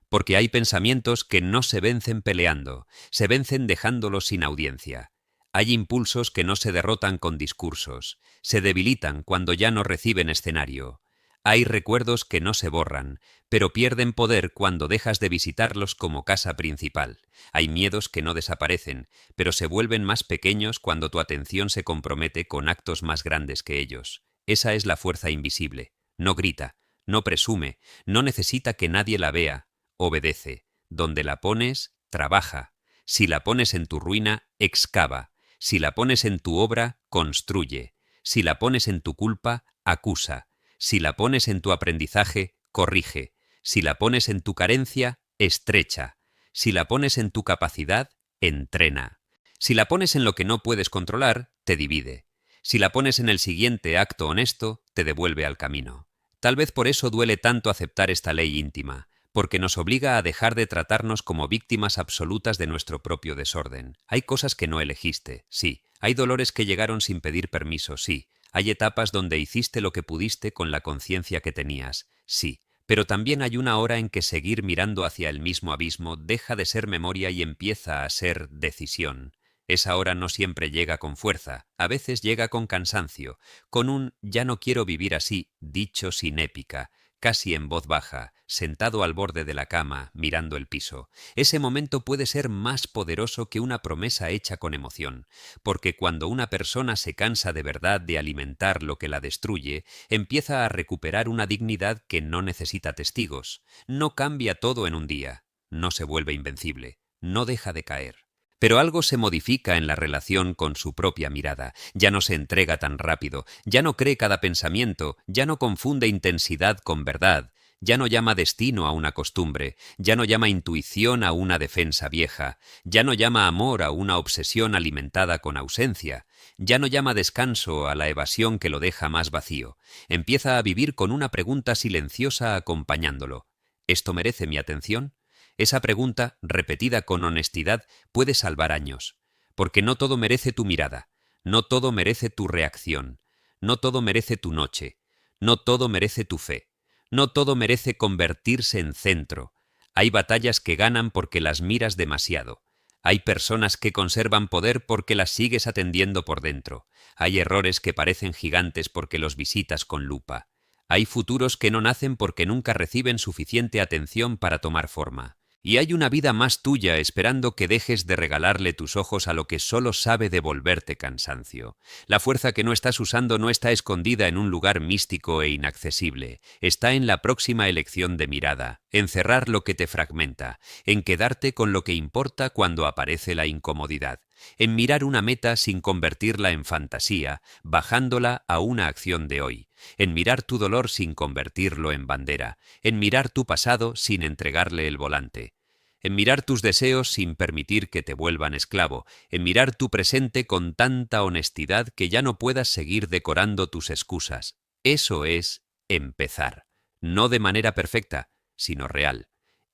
Porque hay pensamientos que no se vencen peleando, se vencen dejándolos sin audiencia. Hay impulsos que no se derrotan con discursos, se debilitan cuando ya no reciben escenario. Hay recuerdos que no se borran, pero pierden poder cuando dejas de visitarlos como casa principal. Hay miedos que no desaparecen, pero se vuelven más pequeños cuando tu atención se compromete con actos más grandes que ellos. Esa es la fuerza invisible. No grita, no presume, no necesita que nadie la vea. Obedece. Donde la pones, trabaja. Si la pones en tu ruina, excava. Si la pones en tu obra, construye. Si la pones en tu culpa, acusa. Si la pones en tu aprendizaje, corrige. Si la pones en tu carencia, estrecha. Si la pones en tu capacidad, entrena. Si la pones en lo que no puedes controlar, te divide. Si la pones en el siguiente acto honesto, te devuelve al camino. Tal vez por eso duele tanto aceptar esta ley íntima, porque nos obliga a dejar de tratarnos como víctimas absolutas de nuestro propio desorden. Hay cosas que no elegiste, sí. Hay dolores que llegaron sin pedir permiso, sí. Hay etapas donde hiciste lo que pudiste con la conciencia que tenías, sí. Pero también hay una hora en que seguir mirando hacia el mismo abismo deja de ser memoria y empieza a ser decisión. Esa hora no siempre llega con fuerza, a veces llega con cansancio, con un «ya no quiero vivir así» dicho sin épica, casi en voz baja, sentado al borde de la cama, mirando el piso. Ese momento puede ser más poderoso que una promesa hecha con emoción, porque cuando una persona se cansa de verdad de alimentar lo que la destruye, empieza a recuperar una dignidad que no necesita testigos. No cambia todo en un día, no se vuelve invencible, no deja de caer. Pero algo se modifica en la relación con su propia mirada, ya no se entrega tan rápido, ya no cree cada pensamiento, ya no confunde intensidad con verdad, ya no llama destino a una costumbre, ya no llama intuición a una defensa vieja, ya no llama amor a una obsesión alimentada con ausencia, ya no llama descanso a la evasión que lo deja más vacío. Empieza a vivir con una pregunta silenciosa acompañándolo. ¿Esto merece mi atención? Esa pregunta, repetida con honestidad, puede salvar años, porque no todo merece tu mirada, no todo merece tu reacción, no todo merece tu noche, no todo merece tu fe, no todo merece convertirse en centro. Hay batallas que ganan porque las miras demasiado. Hay personas que conservan poder porque las sigues atendiendo por dentro. Hay errores que parecen gigantes porque los visitas con lupa. Hay futuros que no nacen porque nunca reciben suficiente atención para tomar forma. Y hay una vida más tuya esperando que dejes de regalarle tus ojos a lo que solo sabe devolverte cansancio. La fuerza que no estás usando no está escondida en un lugar místico e inaccesible. Está en la próxima elección de mirada, en cerrar lo que te fragmenta, en quedarte con lo que importa cuando aparece la incomodidad, en mirar una meta sin convertirla en fantasía, bajándola a una acción de hoy, en mirar tu dolor sin convertirlo en bandera, en mirar tu pasado sin entregarle el volante, en mirar tus deseos sin permitir que te vuelvan esclavo, en mirar tu presente con tanta honestidad que ya no puedas seguir decorando tus excusas. Eso es empezar, no de manera perfecta, sino real.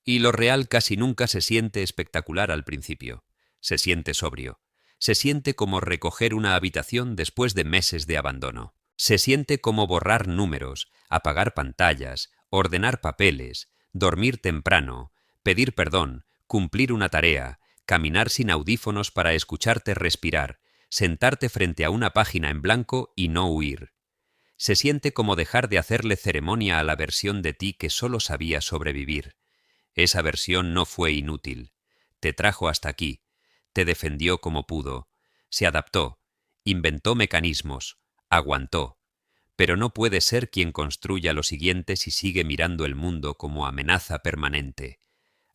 Y lo real casi nunca se siente espectacular al principio. Se siente sobrio. Se siente como recoger una habitación después de meses de abandono. Se siente como borrar números, apagar pantallas, ordenar papeles, dormir temprano, pedir perdón, cumplir una tarea, caminar sin audífonos para escucharte respirar, sentarte frente a una página en blanco y no huir. Se siente como dejar de hacerle ceremonia a la versión de ti que solo sabía sobrevivir. Esa versión no fue inútil. Te trajo hasta aquí, te defendió como pudo, se adaptó, inventó mecanismos, aguantó. Pero no puede ser quien construya lo siguiente si sigue mirando el mundo como amenaza permanente.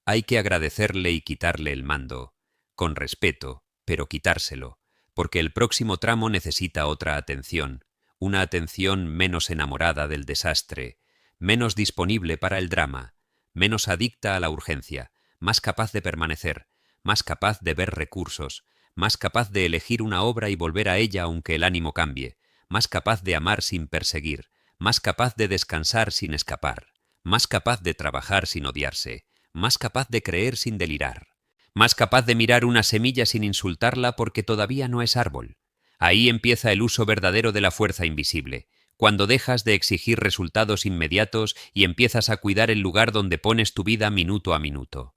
Hay que agradecerle y quitarle el mando, con respeto, pero quitárselo, porque el próximo tramo necesita otra atención, una atención menos enamorada del desastre, menos disponible para el drama, menos adicta a la urgencia, más capaz de permanecer, más capaz de ver recursos, más capaz de elegir una obra y volver a ella aunque el ánimo cambie, más capaz de amar sin perseguir, más capaz de descansar sin escapar, más capaz de trabajar sin odiarse, más capaz de creer sin delirar, más capaz de mirar una semilla sin insultarla porque todavía no es árbol. Ahí empieza el uso verdadero de la fuerza invisible, cuando dejas de exigir resultados inmediatos y empiezas a cuidar el lugar donde pones tu vida minuto a minuto.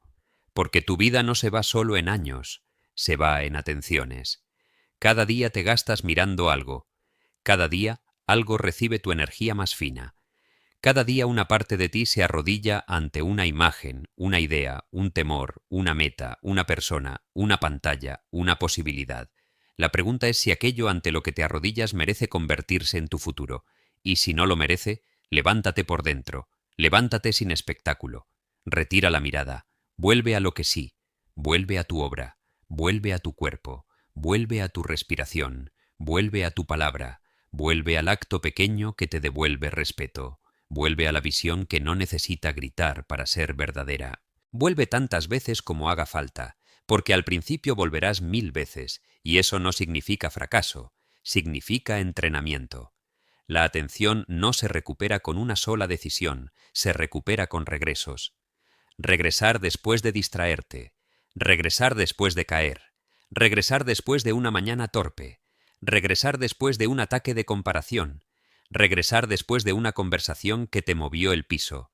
Porque tu vida no se va solo en años, se va en atenciones. Cada día te gastas mirando algo. Cada día algo recibe tu energía más fina. Cada día una parte de ti se arrodilla ante una imagen, una idea, un temor, una meta, una persona, una pantalla, una posibilidad. La pregunta es si aquello ante lo que te arrodillas merece convertirse en tu futuro. Y si no lo merece, levántate por dentro, levántate sin espectáculo. Retira la mirada, vuelve a lo que sí, vuelve a tu obra, vuelve a tu cuerpo, vuelve a tu respiración, vuelve a tu palabra, vuelve al acto pequeño que te devuelve respeto. Vuelve a la visión que no necesita gritar para ser verdadera. Vuelve tantas veces como haga falta, porque al principio volverás 1000 veces, y eso no significa fracaso, significa entrenamiento. La atención no se recupera con una sola decisión, se recupera con regresos. Regresar después de distraerte, regresar después de caer, regresar después de una mañana torpe, regresar después de un ataque de comparación, regresar después de una conversación que te movió el piso,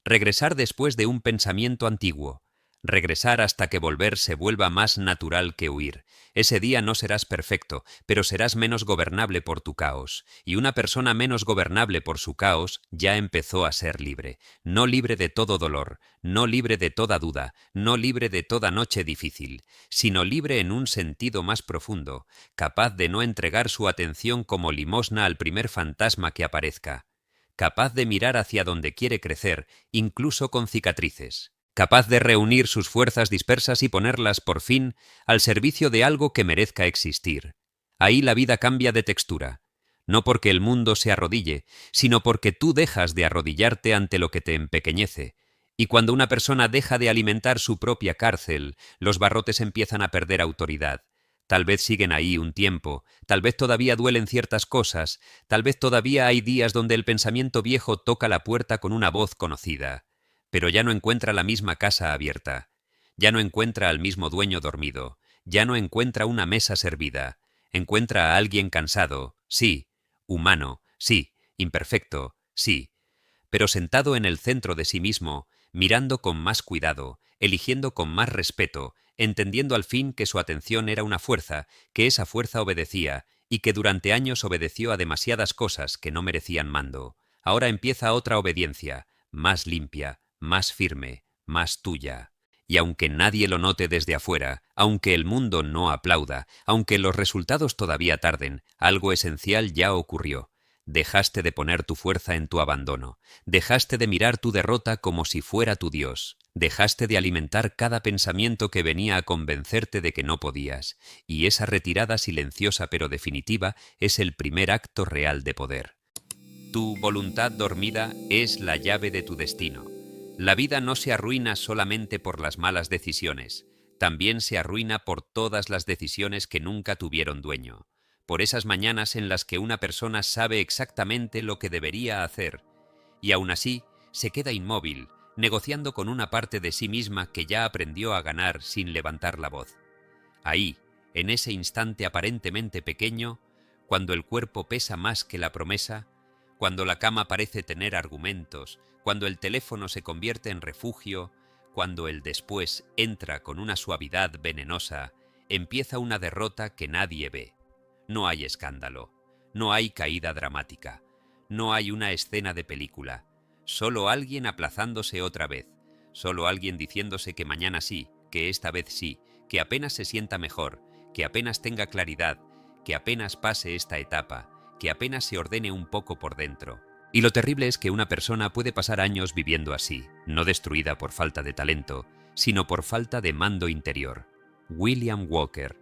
regresar después de un pensamiento antiguo, regresar hasta que volver se vuelva más natural que huir. Ese día no serás perfecto, pero serás menos gobernable por tu caos, y una persona menos gobernable por su caos ya empezó a ser libre, no libre de todo dolor, no libre de toda duda, no libre de toda noche difícil, sino libre en un sentido más profundo, capaz de no entregar su atención como limosna al primer fantasma que aparezca, capaz de mirar hacia donde quiere crecer, incluso con cicatrices, capaz de reunir sus fuerzas dispersas y ponerlas, por fin, al servicio de algo que merezca existir. Ahí la vida cambia de textura, no porque el mundo se arrodille, sino porque tú dejas de arrodillarte ante lo que te empequeñece. Y cuando una persona deja de alimentar su propia cárcel, los barrotes empiezan a perder autoridad. Tal vez siguen ahí un tiempo, tal vez todavía duelen ciertas cosas, tal vez todavía hay días donde el pensamiento viejo toca la puerta con una voz conocida, pero ya no encuentra la misma casa abierta, ya no encuentra al mismo dueño dormido, ya no encuentra una mesa servida, encuentra a alguien cansado, sí, humano, sí, imperfecto, sí, pero sentado en el centro de sí mismo, mirando con más cuidado, eligiendo con más respeto, entendiendo al fin que su atención era una fuerza, que esa fuerza obedecía, y que durante años obedeció a demasiadas cosas que no merecían mando. Ahora empieza otra obediencia, más limpia, más firme, más tuya. Y aunque nadie lo note desde afuera, aunque el mundo no aplauda, aunque los resultados todavía tarden, algo esencial ya ocurrió. Dejaste de poner tu fuerza en tu abandono, dejaste de mirar tu derrota como si fuera tu Dios, dejaste de alimentar cada pensamiento que venía a convencerte de que no podías, y esa retirada silenciosa pero definitiva es el primer acto real de poder. Tu voluntad dormida es la llave de tu destino. La vida no se arruina solamente por las malas decisiones, también se arruina por todas las decisiones que nunca tuvieron dueño. Por esas mañanas en las que una persona sabe exactamente lo que debería hacer, y aún así se queda inmóvil, negociando con una parte de sí misma que ya aprendió a ganar sin levantar la voz. Ahí, en ese instante aparentemente pequeño, cuando el cuerpo pesa más que la promesa, cuando la cama parece tener argumentos, cuando el teléfono se convierte en refugio, cuando el después entra con una suavidad venenosa, empieza una derrota que nadie ve. No hay escándalo, no hay caída dramática, no hay una escena de película, solo alguien aplazándose otra vez, solo alguien diciéndose que mañana sí, que esta vez sí, que apenas se sienta mejor, que apenas tenga claridad, que apenas pase esta etapa, que apenas se ordene un poco por dentro. Y lo terrible es que una persona puede pasar años viviendo así, no destruida por falta de talento, sino por falta de mando interior. William Walker.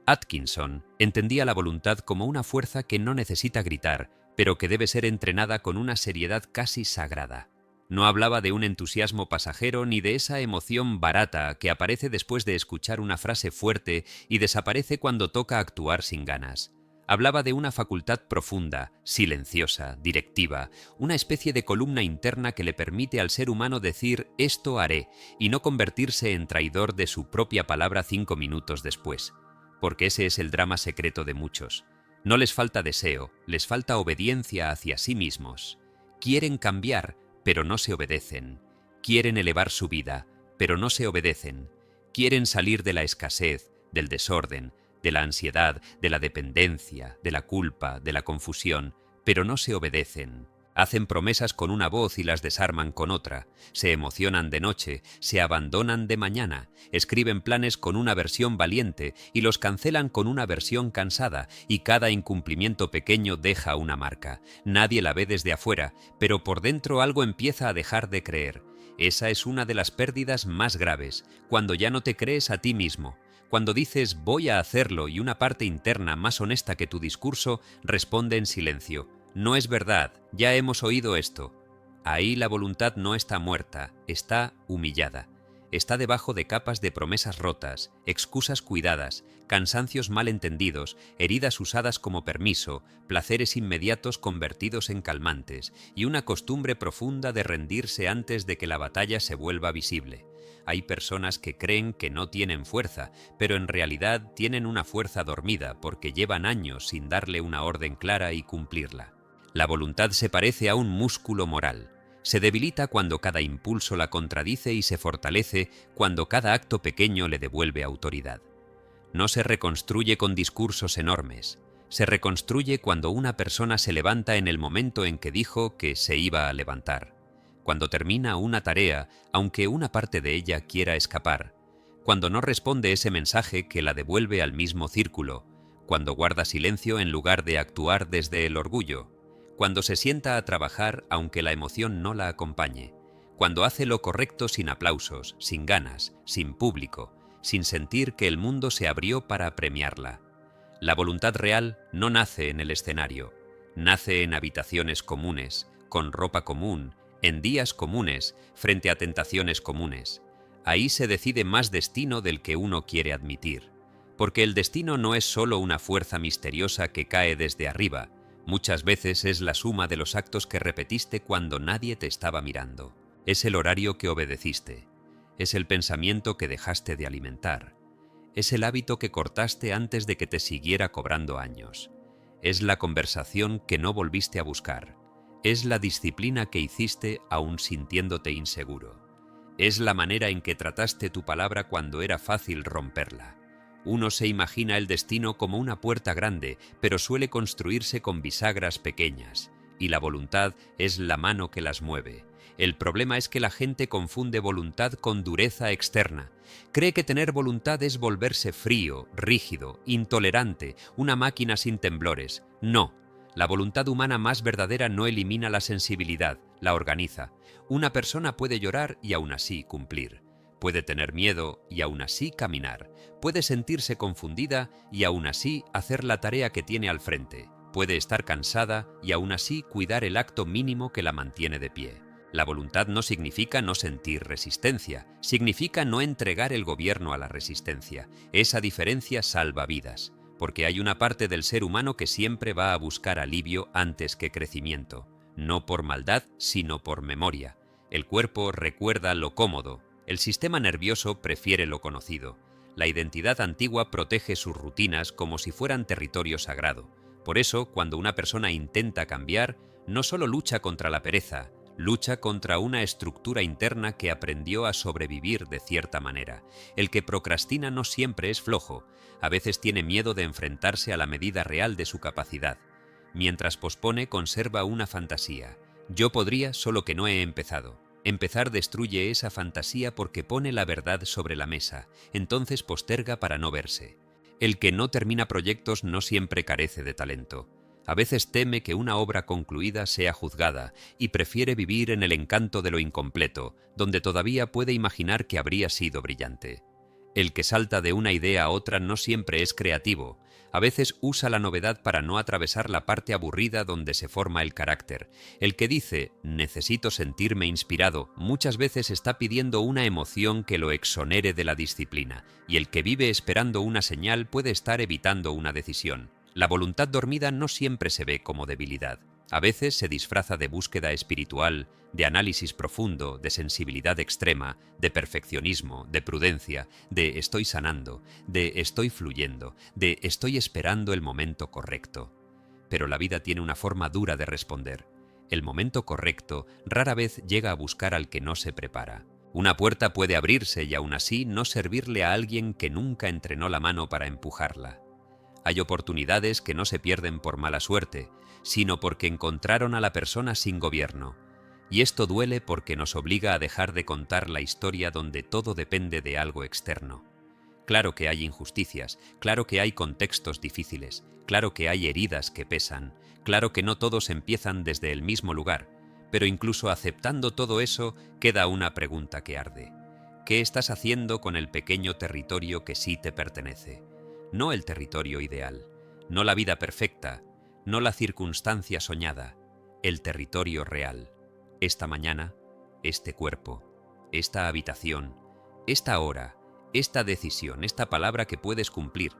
Atkinson entendía la voluntad como una fuerza que no necesita gritar, pero que debe ser entrenada con una seriedad casi sagrada. No hablaba de un entusiasmo pasajero ni de esa emoción barata que aparece después de escuchar una frase fuerte y desaparece cuando toca actuar sin ganas. Hablaba de una facultad profunda, silenciosa, directiva, una especie de columna interna que le permite al ser humano decir «esto haré» y no convertirse en traidor de su propia palabra 5 minutos después. Porque ese es el drama secreto de muchos. No les falta deseo, les falta obediencia hacia sí mismos. Quieren cambiar, pero no se obedecen. Quieren elevar su vida, pero no se obedecen. Quieren salir de la escasez, del desorden, de la ansiedad, de la dependencia, de la culpa, de la confusión, pero no se obedecen. Hacen promesas con una voz y las desarman con otra, se emocionan de noche, se abandonan de mañana, escriben planes con una versión valiente y los cancelan con una versión cansada, y cada incumplimiento pequeño deja una marca. Nadie la ve desde afuera, pero por dentro algo empieza a dejar de creer. Esa es una de las pérdidas más graves, cuando ya no te crees a ti mismo. Cuando dices voy a hacerlo y una parte interna más honesta que tu discurso responde en silencio. No es verdad, ya hemos oído esto. Ahí la voluntad no está muerta, está humillada. Está debajo de capas de promesas rotas, excusas cuidadas, cansancios mal entendidos, heridas usadas como permiso, placeres inmediatos convertidos en calmantes y una costumbre profunda de rendirse antes de que la batalla se vuelva visible. Hay personas que creen que no tienen fuerza, pero en realidad tienen una fuerza dormida porque llevan años sin darle una orden clara y cumplirla. La voluntad se parece a un músculo moral. Se debilita cuando cada impulso la contradice y se fortalece cuando cada acto pequeño le devuelve autoridad. No se reconstruye con discursos enormes. Se reconstruye cuando una persona se levanta en el momento en que dijo que se iba a levantar. Cuando termina una tarea, aunque una parte de ella quiera escapar. Cuando no responde ese mensaje que la devuelve al mismo círculo. Cuando guarda silencio en lugar de actuar desde el orgullo. Cuando se sienta a trabajar aunque la emoción no la acompañe, cuando hace lo correcto sin aplausos, sin ganas, sin público, sin sentir que el mundo se abrió para premiarla. La voluntad real no nace en el escenario, nace en habitaciones comunes, con ropa común, en días comunes, frente a tentaciones comunes. Ahí se decide más destino del que uno quiere admitir, porque el destino no es solo una fuerza misteriosa que cae desde arriba. Muchas veces es la suma de los actos que repetiste cuando nadie te estaba mirando. Es el horario que obedeciste. Es el pensamiento que dejaste de alimentar. Es el hábito que cortaste antes de que te siguiera cobrando años. Es la conversación que no volviste a buscar. Es la disciplina que hiciste aún sintiéndote inseguro. Es la manera en que trataste tu palabra cuando era fácil romperla. Uno se imagina el destino como una puerta grande, pero suele construirse con bisagras pequeñas, y la voluntad es la mano que las mueve. El problema es que la gente confunde voluntad con dureza externa. Cree que tener voluntad es volverse frío, rígido, intolerante, una máquina sin temblores. No, la voluntad humana más verdadera no elimina la sensibilidad, la organiza. Una persona puede llorar y aún así cumplir. Puede tener miedo y aún así caminar. Puede sentirse confundida y aún así hacer la tarea que tiene al frente. Puede estar cansada y aún así cuidar el acto mínimo que la mantiene de pie. La voluntad no significa no sentir resistencia, significa no entregar el gobierno a la resistencia. Esa diferencia salva vidas, porque hay una parte del ser humano que siempre va a buscar alivio antes que crecimiento. No por maldad, sino por memoria. El cuerpo recuerda lo cómodo. El sistema nervioso prefiere lo conocido. La identidad antigua protege sus rutinas como si fueran territorio sagrado. Por eso, cuando una persona intenta cambiar, no solo lucha contra la pereza, lucha contra una estructura interna que aprendió a sobrevivir de cierta manera. El que procrastina no siempre es flojo, a veces tiene miedo de enfrentarse a la medida real de su capacidad. Mientras pospone, conserva una fantasía. Yo podría, solo que no he empezado. Empezar destruye esa fantasía porque pone la verdad sobre la mesa, entonces posterga para no verse. El que no termina proyectos no siempre carece de talento. A veces teme que una obra concluida sea juzgada y prefiere vivir en el encanto de lo incompleto, donde todavía puede imaginar que habría sido brillante. El que salta de una idea a otra no siempre es creativo. A veces usa la novedad para no atravesar la parte aburrida donde se forma el carácter. El que dice, necesito sentirme inspirado, muchas veces está pidiendo una emoción que lo exonere de la disciplina, y el que vive esperando una señal puede estar evitando una decisión. La voluntad dormida no siempre se ve como debilidad. A veces se disfraza de búsqueda espiritual, de análisis profundo, de sensibilidad extrema, de perfeccionismo, de prudencia, de estoy sanando, de estoy fluyendo, de estoy esperando el momento correcto. Pero la vida tiene una forma dura de responder. El momento correcto rara vez llega a buscar al que no se prepara. Una puerta puede abrirse y aún así no servirle a alguien que nunca entrenó la mano para empujarla. Hay oportunidades que no se pierden por mala suerte, sino porque encontraron a la persona sin gobierno. Y esto duele porque nos obliga a dejar de contar la historia donde todo depende de algo externo. Claro que hay injusticias, claro que hay contextos difíciles, claro que hay heridas que pesan, claro que no todos empiezan desde el mismo lugar, pero incluso aceptando todo eso, queda una pregunta que arde. ¿Qué estás haciendo con el pequeño territorio que sí te pertenece? No el territorio ideal, no la vida perfecta, no la circunstancia soñada, el territorio real. Esta mañana, este cuerpo, esta habitación, esta hora, esta decisión, esta palabra que puedes cumplir,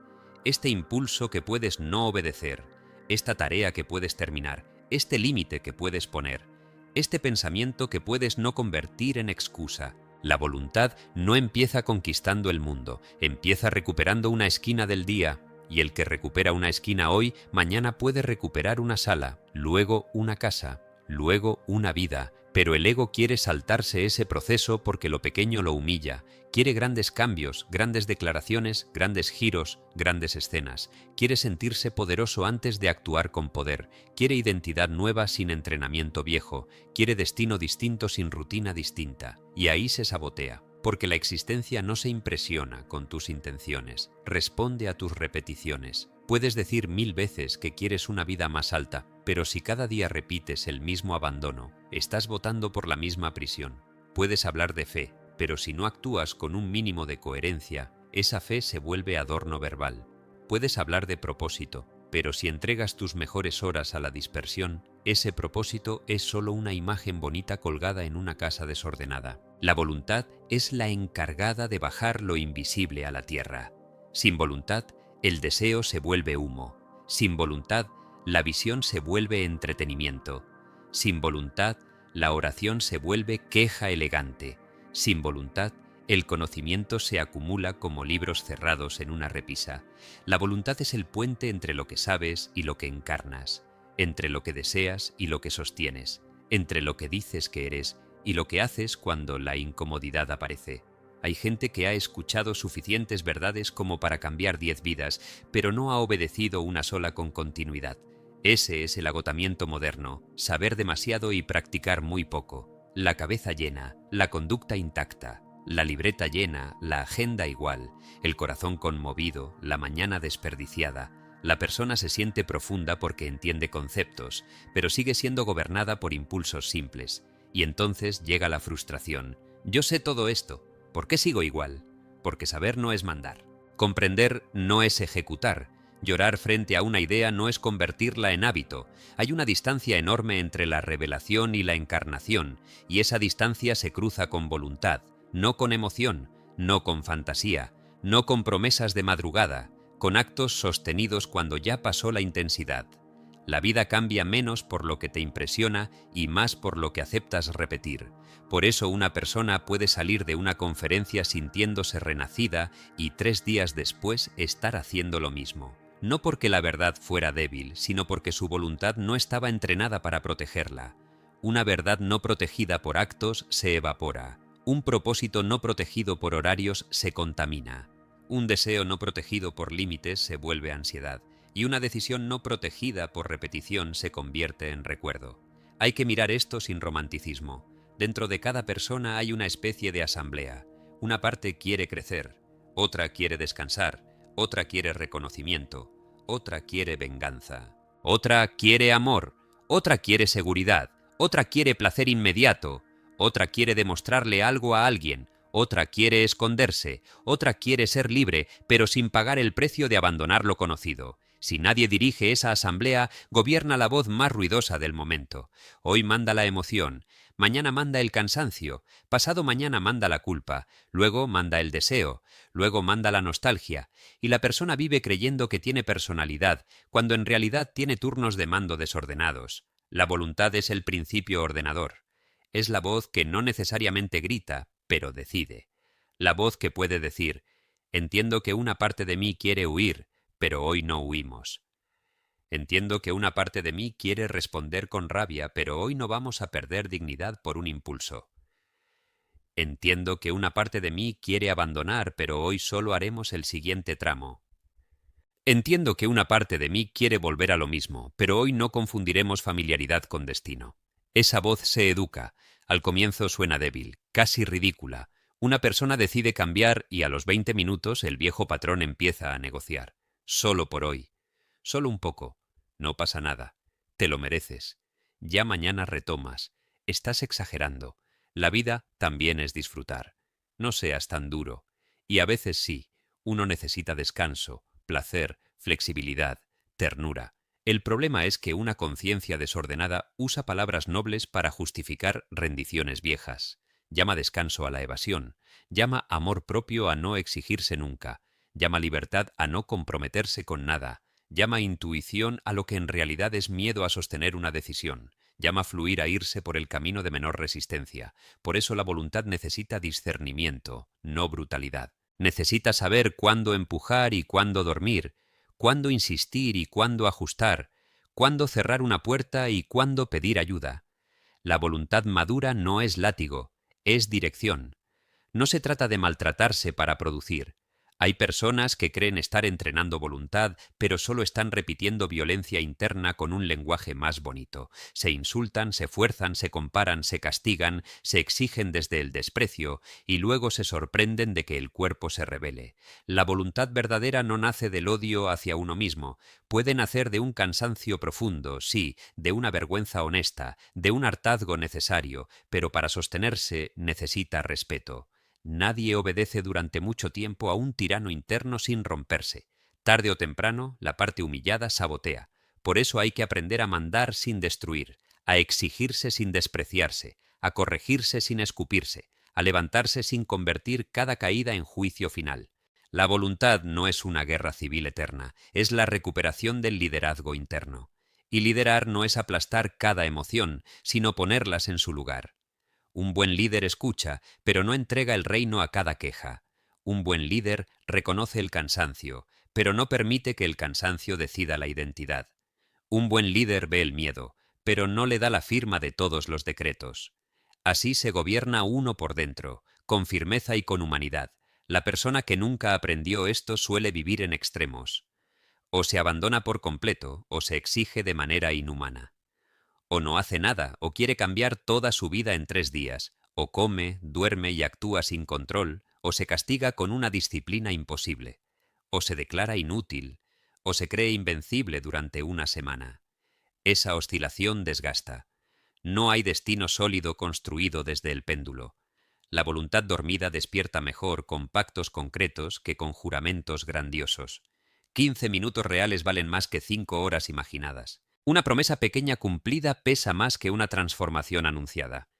este impulso que puedes no obedecer, esta tarea que puedes terminar, este límite que puedes poner, este pensamiento que puedes no convertir en excusa. La voluntad no empieza conquistando el mundo, empieza recuperando una esquina del día, y el que recupera una esquina hoy, mañana puede recuperar una sala, luego una casa, luego una vida, pero el ego quiere saltarse ese proceso porque lo pequeño lo humilla, quiere grandes cambios, grandes declaraciones, grandes giros, grandes escenas, quiere sentirse poderoso antes de actuar con poder, quiere identidad nueva sin entrenamiento viejo, quiere destino distinto sin rutina distinta, y ahí se sabotea. Porque la existencia no se impresiona con tus intenciones, responde a tus repeticiones. Puedes decir 1000 veces que quieres una vida más alta, pero si cada día repites el mismo abandono, estás votando por la misma prisión. Puedes hablar de fe, pero si no actúas con un mínimo de coherencia, esa fe se vuelve adorno verbal. Puedes hablar de propósito, pero si entregas tus mejores horas a la dispersión, ese propósito es solo una imagen bonita colgada en una casa desordenada. La voluntad es la encargada de bajar lo invisible a la tierra. Sin voluntad, el deseo se vuelve humo. Sin voluntad, la visión se vuelve entretenimiento. Sin voluntad, la oración se vuelve queja elegante. Sin voluntad, el conocimiento se acumula como libros cerrados en una repisa. La voluntad es el puente entre lo que sabes y lo que encarnas, entre lo que deseas y lo que sostienes, entre lo que dices que eres y lo que haces cuando la incomodidad aparece. Hay gente que ha escuchado suficientes verdades como para cambiar 10 vidas, pero no ha obedecido una sola con continuidad. Ese es el agotamiento moderno, saber demasiado y practicar muy poco. La cabeza llena, la conducta intacta, la libreta llena, la agenda igual, el corazón conmovido, la mañana desperdiciada. La persona se siente profunda porque entiende conceptos, pero sigue siendo gobernada por impulsos simples. Y entonces llega la frustración. Yo sé todo esto. ¿Por qué sigo igual? Porque saber no es mandar. Comprender no es ejecutar. Llorar frente a una idea no es convertirla en hábito. Hay una distancia enorme entre la revelación y la encarnación, y esa distancia se cruza con voluntad, no con emoción, no con fantasía, no con promesas de madrugada, con actos sostenidos cuando ya pasó la intensidad. La vida cambia menos por lo que te impresiona y más por lo que aceptas repetir. Por eso una persona puede salir de una conferencia sintiéndose renacida y 3 días después estar haciendo lo mismo. No porque la verdad fuera débil, sino porque su voluntad no estaba entrenada para protegerla. Una verdad no protegida por actos se evapora. Un propósito no protegido por horarios se contamina. Un deseo no protegido por límites se vuelve ansiedad. Y una decisión no protegida por repetición se convierte en recuerdo. Hay que mirar esto sin romanticismo. Dentro de cada persona hay una especie de asamblea. Una parte quiere crecer, otra quiere descansar, otra quiere reconocimiento, otra quiere venganza, otra quiere amor, otra quiere seguridad, otra quiere placer inmediato, otra quiere demostrarle algo a alguien, otra quiere esconderse, otra quiere ser libre, pero sin pagar el precio de abandonar lo conocido. Si nadie dirige esa asamblea, gobierna la voz más ruidosa del momento. Hoy manda la emoción, mañana manda el cansancio, pasado mañana manda la culpa, luego manda el deseo, luego manda la nostalgia, y la persona vive creyendo que tiene personalidad, cuando en realidad tiene turnos de mando desordenados. La voluntad es el principio ordenador. Es la voz que no necesariamente grita, pero decide. La voz que puede decir: entiendo que una parte de mí quiere huir, pero hoy no huimos. Entiendo que una parte de mí quiere responder con rabia, pero hoy no vamos a perder dignidad por un impulso. Entiendo que una parte de mí quiere abandonar, pero hoy solo haremos el siguiente tramo. Entiendo que una parte de mí quiere volver a lo mismo, pero hoy no confundiremos familiaridad con destino. Esa voz se educa. Al comienzo suena débil, casi ridícula. Una persona decide cambiar y a los 20 minutos el viejo patrón empieza a negociar. Solo por hoy. Solo un poco. No pasa nada. Te lo mereces. Ya mañana retomas. Estás exagerando. La vida también es disfrutar. No seas tan duro. Y a veces sí, uno necesita descanso, placer, flexibilidad, ternura. El problema es que una conciencia desordenada usa palabras nobles para justificar rendiciones viejas. Llama descanso a la evasión. Llama amor propio a no exigirse nunca. Llama libertad a no comprometerse con nada. Llama intuición a lo que en realidad es miedo a sostener una decisión. Llama fluir a irse por el camino de menor resistencia. Por eso la voluntad necesita discernimiento, no brutalidad. Necesita saber cuándo empujar y cuándo dormir, cuándo insistir y cuándo ajustar, cuándo cerrar una puerta y cuándo pedir ayuda. La voluntad madura no es látigo, es dirección. No se trata de maltratarse para producir. Hay personas que creen estar entrenando voluntad, pero solo están repitiendo violencia interna con un lenguaje más bonito. Se insultan, se fuerzan, se comparan, se castigan, se exigen desde el desprecio y luego se sorprenden de que el cuerpo se rebele. La voluntad verdadera no nace del odio hacia uno mismo. Puede nacer de un cansancio profundo, sí, de una vergüenza honesta, de un hartazgo necesario, pero para sostenerse necesita respeto. Nadie obedece durante mucho tiempo a un tirano interno sin romperse. Tarde o temprano, la parte humillada sabotea. Por eso hay que aprender a mandar sin destruir, a exigirse sin despreciarse, a corregirse sin escupirse, a levantarse sin convertir cada caída en juicio final. La voluntad no es una guerra civil eterna, es la recuperación del liderazgo interno. Y liderar no es aplastar cada emoción, sino ponerlas en su lugar. Un buen líder escucha, pero no entrega el reino a cada queja. Un buen líder reconoce el cansancio, pero no permite que el cansancio decida la identidad. Un buen líder ve el miedo, pero no le da la firma de todos los decretos. Así se gobierna uno por dentro, con firmeza y con humanidad. La persona que nunca aprendió esto suele vivir en extremos. O se abandona por completo, o se exige de manera inhumana. O no hace nada, o quiere cambiar toda su vida en 3 días, o come, duerme y actúa sin control, o se castiga con una disciplina imposible, o se declara inútil, o se cree invencible durante una semana. Esa oscilación desgasta. No hay destino sólido construido desde el péndulo. La voluntad dormida despierta mejor con pactos concretos que con juramentos grandiosos. 15 minutos reales valen más que 5 horas imaginadas. Una promesa pequeña cumplida pesa más que una transformación anunciada.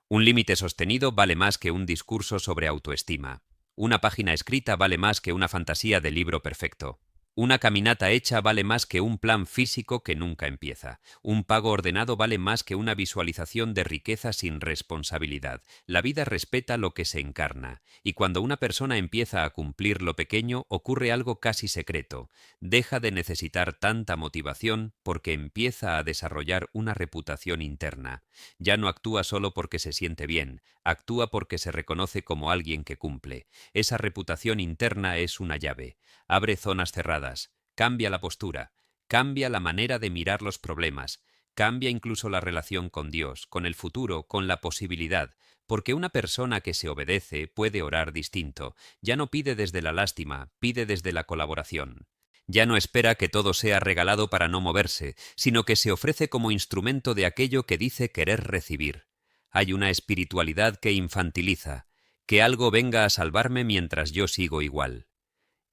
Un límite sostenido vale más que un discurso sobre autoestima. Una página escrita vale más que una fantasía de libro perfecto. Una caminata hecha vale más que un plan físico que nunca empieza. Un pago ordenado vale más que una visualización de riqueza sin responsabilidad. La vida respeta lo que se encarna, y cuando una persona empieza a cumplir lo pequeño, ocurre algo casi secreto. Deja de necesitar tanta motivación porque empieza a desarrollar una reputación interna. Ya no actúa solo porque se siente bien, actúa porque se reconoce como alguien que cumple. Esa reputación interna es una llave. Abre zonas cerradas, cambia la postura, cambia la manera de mirar los problemas, cambia incluso la relación con Dios, con el futuro, con la posibilidad, porque una persona que se obedece puede orar distinto, ya no pide desde la lástima, pide desde la colaboración. Ya no espera que todo sea regalado para no moverse, sino que se ofrece como instrumento de aquello que dice querer recibir. Hay una espiritualidad que infantiliza, que algo venga a salvarme mientras yo sigo igual.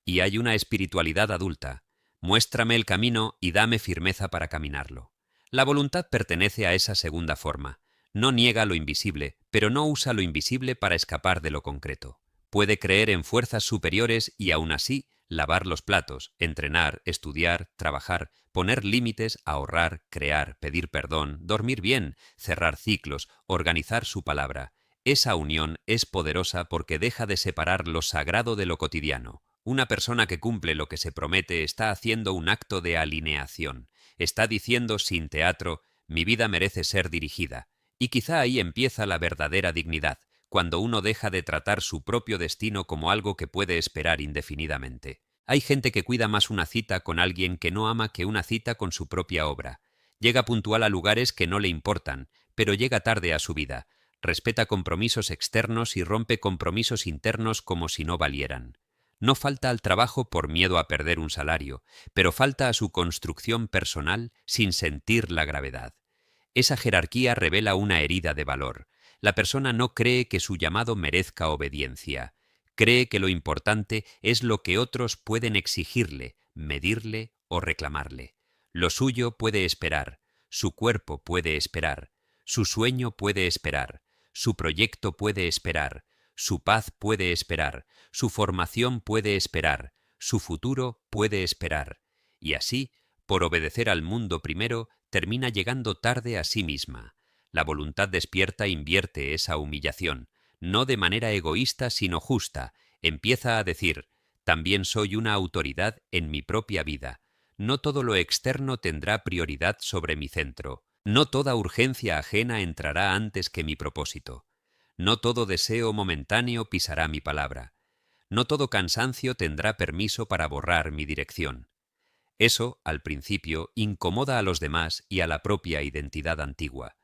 Y hay una espiritualidad adulta. Muéstrame el camino y dame firmeza para caminarlo. La voluntad pertenece a esa segunda forma. No niega lo invisible, pero no usa lo invisible para escapar de lo concreto. Puede creer en fuerzas superiores y aún así lavar los platos, entrenar, estudiar, trabajar, poner límites, ahorrar, crear, pedir perdón, dormir bien, cerrar ciclos, organizar su palabra. Esa unión es poderosa porque deja de separar lo sagrado de lo cotidiano. Una persona que cumple lo que se promete está haciendo un acto de alineación. Está diciendo sin teatro, mi vida merece ser dirigida. Y quizá ahí empieza la verdadera dignidad, cuando uno deja de tratar su propio destino como algo que puede esperar indefinidamente. Hay gente que cuida más una cita con alguien que no ama que una cita con su propia obra. Llega puntual a lugares que no le importan, pero llega tarde a su vida. Respeta compromisos externos y rompe compromisos internos como si no valieran. No falta al trabajo por miedo a perder un salario, pero falta a su construcción personal sin sentir la gravedad. Esa jerarquía revela una herida de valor. La persona no cree que su llamado merezca obediencia. Cree que lo importante es lo que otros pueden exigirle, medirle o reclamarle. Lo suyo puede esperar, su cuerpo puede esperar, su sueño puede esperar, su proyecto puede esperar, su paz puede esperar, su formación puede esperar, su futuro puede esperar. Y así, por obedecer al mundo primero, termina llegando tarde a sí misma. La voluntad despierta invierte esa humillación, no de manera egoísta sino justa. Empieza a decir, también soy una autoridad en mi propia vida. No todo lo externo tendrá prioridad sobre mi centro. No toda urgencia ajena entrará antes que mi propósito. No todo deseo momentáneo pisará mi palabra. No todo cansancio tendrá permiso para borrar mi dirección. Eso, al principio, incomoda a los demás y a la propia identidad antigua.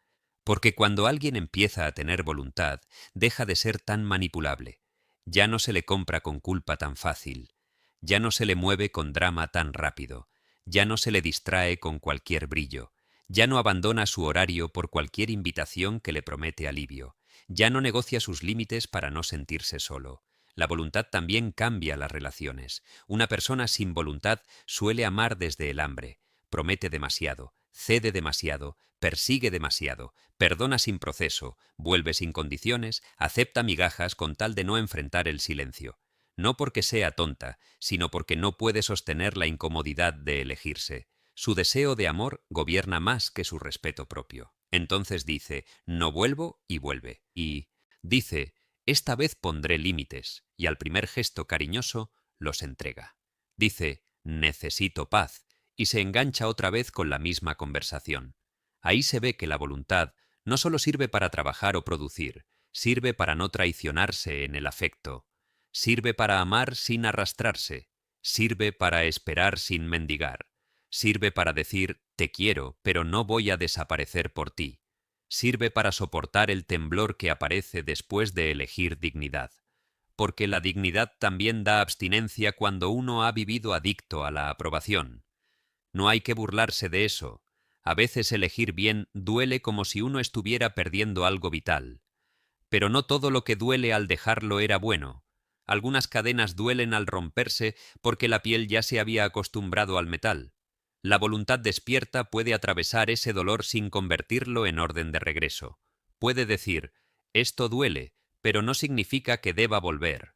Porque cuando alguien empieza a tener voluntad, deja de ser tan manipulable. Ya no se le compra con culpa tan fácil. Ya no se le mueve con drama tan rápido. Ya no se le distrae con cualquier brillo. Ya no abandona su horario por cualquier invitación que le promete alivio. Ya no negocia sus límites para no sentirse solo. La voluntad también cambia las relaciones. Una persona sin voluntad suele amar desde el hambre. Promete demasiado, cede demasiado, persigue demasiado, perdona sin proceso, vuelve sin condiciones, acepta migajas con tal de no enfrentar el silencio. No porque sea tonta, sino porque no puede sostener la incomodidad de elegirse. Su deseo de amor gobierna más que su respeto propio. Entonces dice, no vuelvo y vuelve. Y dice, esta vez pondré límites, y al primer gesto cariñoso los entrega. Dice, necesito paz, y se engancha otra vez con la misma conversación. Ahí se ve que la voluntad no solo sirve para trabajar o producir, sirve para no traicionarse en el afecto, sirve para amar sin arrastrarse, sirve para esperar sin mendigar, sirve para decir te quiero, pero no voy a desaparecer por ti, sirve para soportar el temblor que aparece después de elegir dignidad. Porque la dignidad también da abstinencia cuando uno ha vivido adicto a la aprobación. No hay que burlarse de eso. A veces elegir bien duele como si uno estuviera perdiendo algo vital. Pero no todo lo que duele al dejarlo era bueno. Algunas cadenas duelen al romperse porque la piel ya se había acostumbrado al metal. La voluntad despierta puede atravesar ese dolor sin convertirlo en orden de regreso. Puede decir, esto duele, pero no significa que deba volver.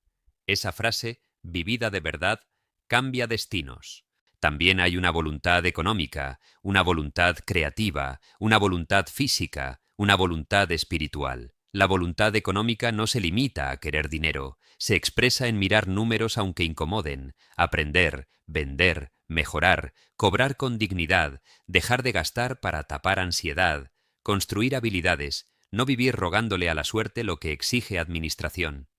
Esa frase, vivida de verdad, cambia destinos. También hay una voluntad económica, una voluntad creativa, una voluntad física, una voluntad espiritual. La voluntad económica no se limita a querer dinero, se expresa en mirar números aunque incomoden, aprender, vender, mejorar, cobrar con dignidad, dejar de gastar para tapar ansiedad, construir habilidades, no vivir rogándole a la suerte lo que exige administración.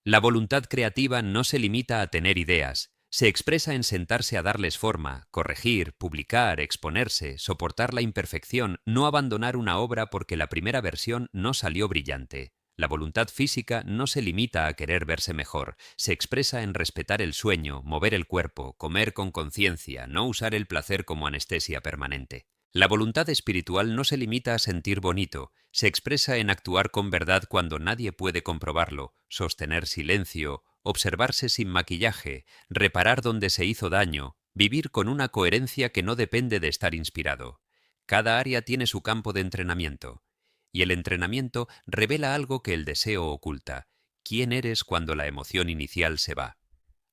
La voluntad creativa no se limita a tener ideas, se expresa en sentarse a darles forma, corregir, publicar, exponerse, soportar la imperfección, no abandonar una obra porque la primera versión no salió brillante. La voluntad física no se limita a querer verse mejor, se expresa en respetar el sueño, mover el cuerpo, comer con conciencia, no usar el placer como anestesia permanente. La voluntad espiritual no se limita a sentir bonito, se expresa en actuar con verdad cuando nadie puede comprobarlo, sostener silencio, observarse sin maquillaje, reparar donde se hizo daño, vivir con una coherencia que no depende de estar inspirado. Cada área tiene su campo de entrenamiento, y el entrenamiento revela algo que el deseo oculta: quién eres cuando la emoción inicial se va.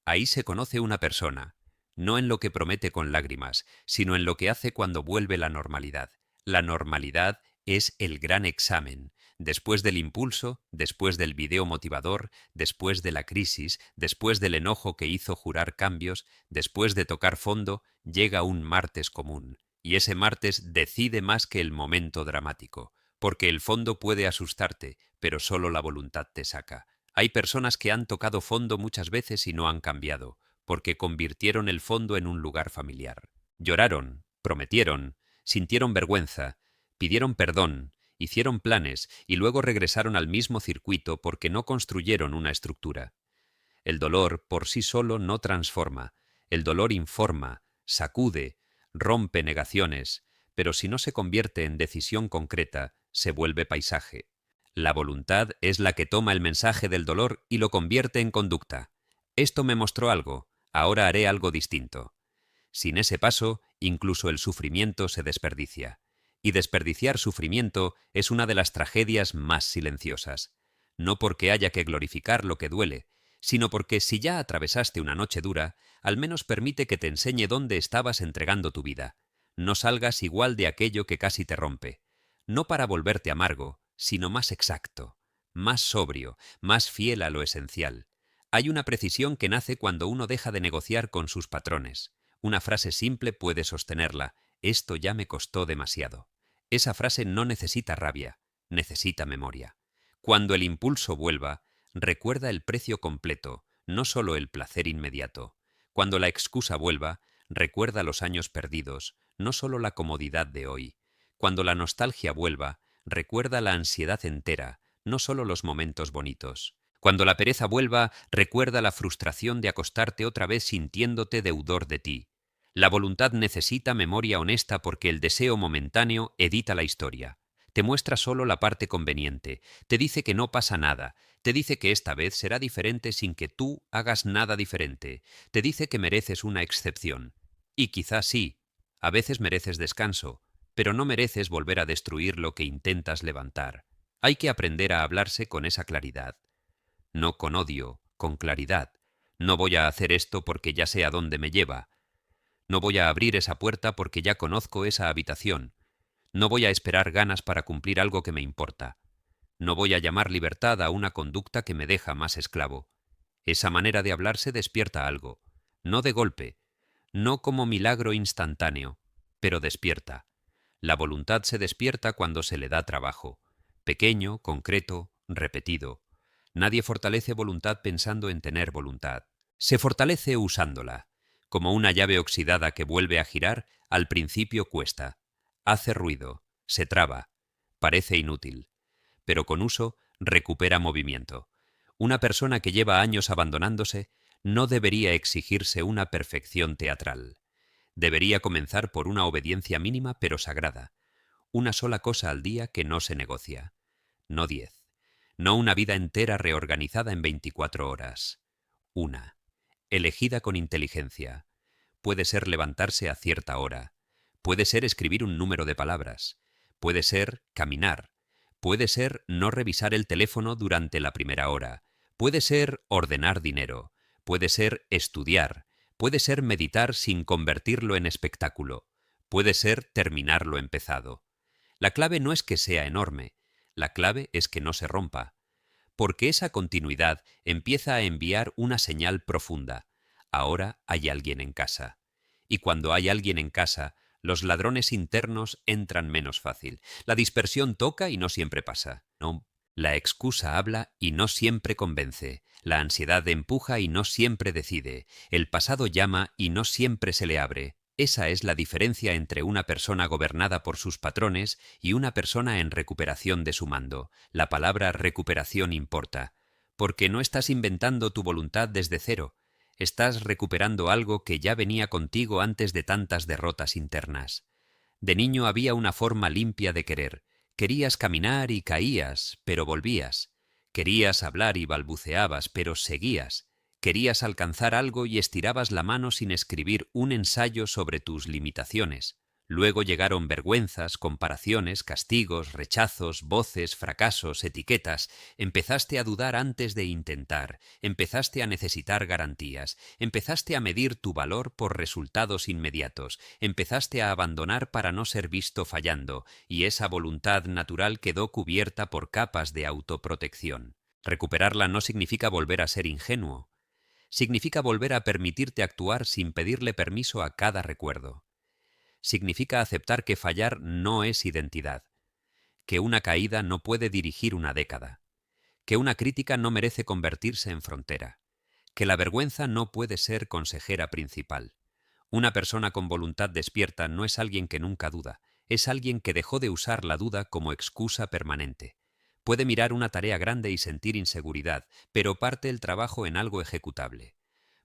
Ahí se conoce una persona, no en lo que promete con lágrimas, sino en lo que hace cuando vuelve la normalidad. La normalidad es el gran examen. Después del impulso, después del video motivador, después de la crisis, después del enojo que hizo jurar cambios, después de tocar fondo, llega un martes común. Y ese martes decide más que el momento dramático, porque el fondo puede asustarte, pero solo la voluntad te saca. Hay personas que han tocado fondo muchas veces y no han cambiado, porque convirtieron el fondo en un lugar familiar. Lloraron, prometieron, sintieron vergüenza, pidieron perdón, hicieron planes y luego regresaron al mismo circuito porque no construyeron una estructura. El dolor por sí solo no transforma, el dolor informa, sacude, rompe negaciones, pero si no se convierte en decisión concreta, se vuelve paisaje. La voluntad es la que toma el mensaje del dolor y lo convierte en conducta. Esto me mostró algo, ahora haré algo distinto. Sin ese paso, incluso el sufrimiento se desperdicia. Y desperdiciar sufrimiento es una de las tragedias más silenciosas. No porque haya que glorificar lo que duele, sino porque si ya atravesaste una noche dura, al menos permite que te enseñe dónde estabas entregando tu vida. No salgas igual de aquello que casi te rompe. No para volverte amargo, sino más exacto, más sobrio, más fiel a lo esencial. Hay una precisión que nace cuando uno deja de negociar con sus patrones. Una frase simple puede sostenerla: esto ya me costó demasiado. Esa frase no necesita rabia, necesita memoria. Cuando el impulso vuelva, recuerda el precio completo, no solo el placer inmediato. Cuando la excusa vuelva, recuerda los años perdidos, no solo la comodidad de hoy. Cuando la nostalgia vuelva, recuerda la ansiedad entera, no solo los momentos bonitos. Cuando la pereza vuelva, recuerda la frustración de acostarte otra vez sintiéndote deudor de ti. La voluntad necesita memoria honesta porque el deseo momentáneo edita la historia. Te muestra solo la parte conveniente, te dice que no pasa nada, te dice que esta vez será diferente sin que tú hagas nada diferente, te dice que mereces una excepción. Y quizás sí, a veces mereces descanso, pero no mereces volver a destruir lo que intentas levantar. Hay que aprender a hablarse con esa claridad. No con odio, con claridad. No voy a hacer esto porque ya sé a dónde me lleva. No voy a abrir esa puerta porque ya conozco esa habitación. No voy a esperar ganas para cumplir algo que me importa. No voy a llamar libertad a una conducta que me deja más esclavo. Esa manera de hablarse despierta algo. No de golpe, no como milagro instantáneo, pero despierta. La voluntad se despierta cuando se le da trabajo. Pequeño, concreto, repetido. Nadie fortalece voluntad pensando en tener voluntad. Se fortalece usándola. Como una llave oxidada que vuelve a girar, al principio cuesta. Hace ruido, se traba, parece inútil. Pero con uso recupera movimiento. Una persona que lleva años abandonándose no debería exigirse una perfección teatral. Debería comenzar por una obediencia mínima pero sagrada. Una sola cosa al día que no se negocia. No 10. No una vida entera reorganizada en 24 horas. Una. Elegida con inteligencia. Puede ser levantarse a cierta hora. Puede ser escribir un número de palabras. Puede ser caminar. Puede ser no revisar el teléfono durante la primera hora. Puede ser ordenar dinero. Puede ser estudiar. Puede ser meditar sin convertirlo en espectáculo. Puede ser terminar lo empezado. La clave no es que sea enorme, la clave es que no se rompa, porque esa continuidad empieza a enviar una señal profunda. Ahora hay alguien en casa. Y cuando hay alguien en casa, los ladrones internos entran menos fácil. La dispersión toca y no siempre pasa. No, la excusa habla y no siempre convence. La ansiedad empuja y no siempre decide. El pasado llama y no siempre se le abre. Esa es la diferencia entre una persona gobernada por sus patrones y una persona en recuperación de su mando. La palabra recuperación importa, porque no estás inventando tu voluntad desde cero. Estás recuperando algo que ya venía contigo antes de tantas derrotas internas. De niño había una forma limpia de querer. Querías caminar y caías, pero volvías. Querías hablar y balbuceabas, pero seguías. Querías alcanzar algo y estirabas la mano sin escribir un ensayo sobre tus limitaciones. Luego llegaron vergüenzas, comparaciones, castigos, rechazos, voces, fracasos, etiquetas. Empezaste a dudar antes de intentar, empezaste a necesitar garantías, empezaste a medir tu valor por resultados inmediatos, empezaste a abandonar para no ser visto fallando, y esa voluntad natural quedó cubierta por capas de autoprotección. Recuperarla no significa volver a ser ingenuo. Significa volver a permitirte actuar sin pedirle permiso a cada recuerdo. Significa aceptar que fallar no es identidad, que una caída no puede dirigir una década, que una crítica no merece convertirse en frontera, que la vergüenza no puede ser consejera principal. Una persona con voluntad despierta no es alguien que nunca duda, es alguien que dejó de usar la duda como excusa permanente. Puede mirar una tarea grande y sentir inseguridad, pero parte el trabajo en algo ejecutable.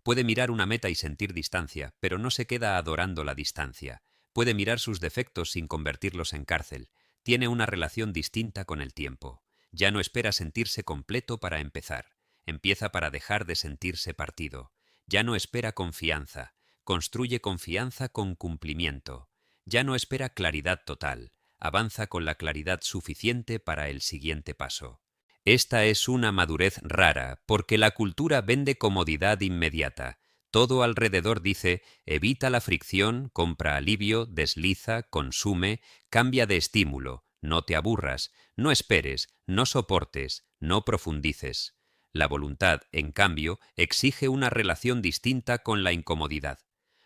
Puede mirar una meta y sentir distancia, pero no se queda adorando la distancia. Puede mirar sus defectos sin convertirlos en cárcel. Tiene una relación distinta con el tiempo. Ya no espera sentirse completo para empezar. Empieza para dejar de sentirse partido. Ya no espera confianza. Construye confianza con cumplimiento. Ya no espera claridad total. Avanza con la claridad suficiente para el siguiente paso. Esta es una madurez rara, porque la cultura vende comodidad inmediata. Todo alrededor dice, evita la fricción, compra alivio, desliza, consume, cambia de estímulo, no te aburras, no esperes, no soportes, no profundices. La voluntad, en cambio, exige una relación distinta con la incomodidad.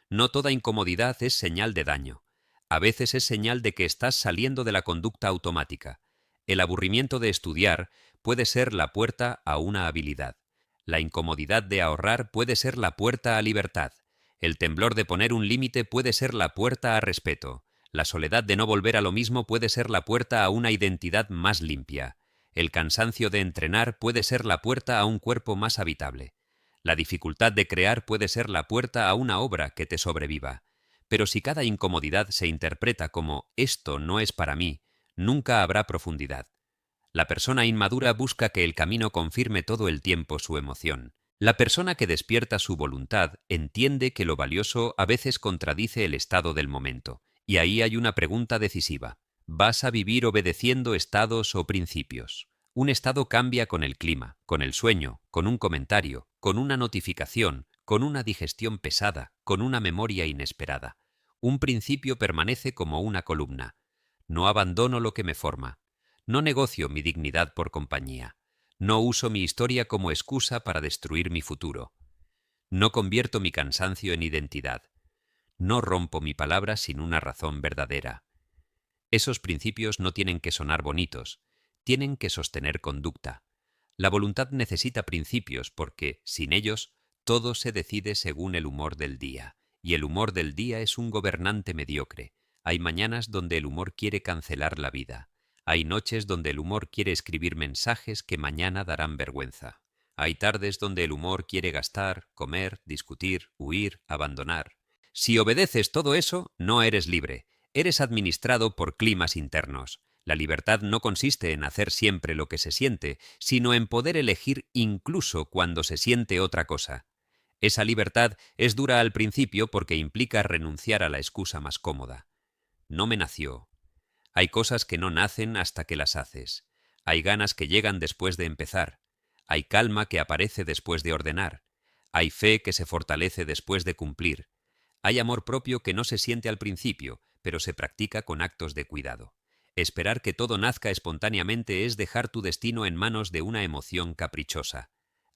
No toda incomodidad es señal de daño. A veces es señal de que estás saliendo de la conducta automática. El aburrimiento de estudiar puede ser la puerta a una habilidad. La incomodidad de ahorrar puede ser la puerta a libertad. El temblor de poner un límite puede ser la puerta a respeto. La soledad de no volver a lo mismo puede ser la puerta a una identidad más limpia. El cansancio de entrenar puede ser la puerta a un cuerpo más habitable. La dificultad de crear puede ser la puerta a una obra que te sobreviva. Pero si cada incomodidad se interpreta como «esto no es para mí», nunca habrá profundidad. La persona inmadura busca que el camino confirme todo el tiempo su emoción. La persona que despierta su voluntad entiende que lo valioso a veces contradice el estado del momento. Y ahí hay una pregunta decisiva. ¿Vas a vivir obedeciendo estados o principios? Un estado cambia con el clima, con el sueño, con un comentario, con una notificación, con una digestión pesada, con una memoria inesperada. Un principio permanece como una columna. No abandono lo que me forma. No negocio mi dignidad por compañía. No uso mi historia como excusa para destruir mi futuro. No convierto mi cansancio en identidad. No rompo mi palabra sin una razón verdadera. Esos principios no tienen que sonar bonitos, tienen que sostener conducta. La voluntad necesita principios porque, sin ellos, todo se decide según el humor del día. Y el humor del día es un gobernante mediocre. Hay mañanas donde el humor quiere cancelar la vida. Hay noches donde el humor quiere escribir mensajes que mañana darán vergüenza. Hay tardes donde el humor quiere gastar, comer, discutir, huir, abandonar. Si obedeces todo eso, no eres libre. Eres administrado por climas internos. La libertad no consiste en hacer siempre lo que se siente, sino en poder elegir incluso cuando se siente otra cosa. Esa libertad es dura al principio porque implica renunciar a la excusa más cómoda. No me nació. Hay cosas que no nacen hasta que las haces. Hay ganas que llegan después de empezar. Hay calma que aparece después de ordenar. Hay fe que se fortalece después de cumplir. Hay amor propio que no se siente al principio, pero se practica con actos de cuidado. Esperar que todo nazca espontáneamente es dejar tu destino en manos de una emoción caprichosa.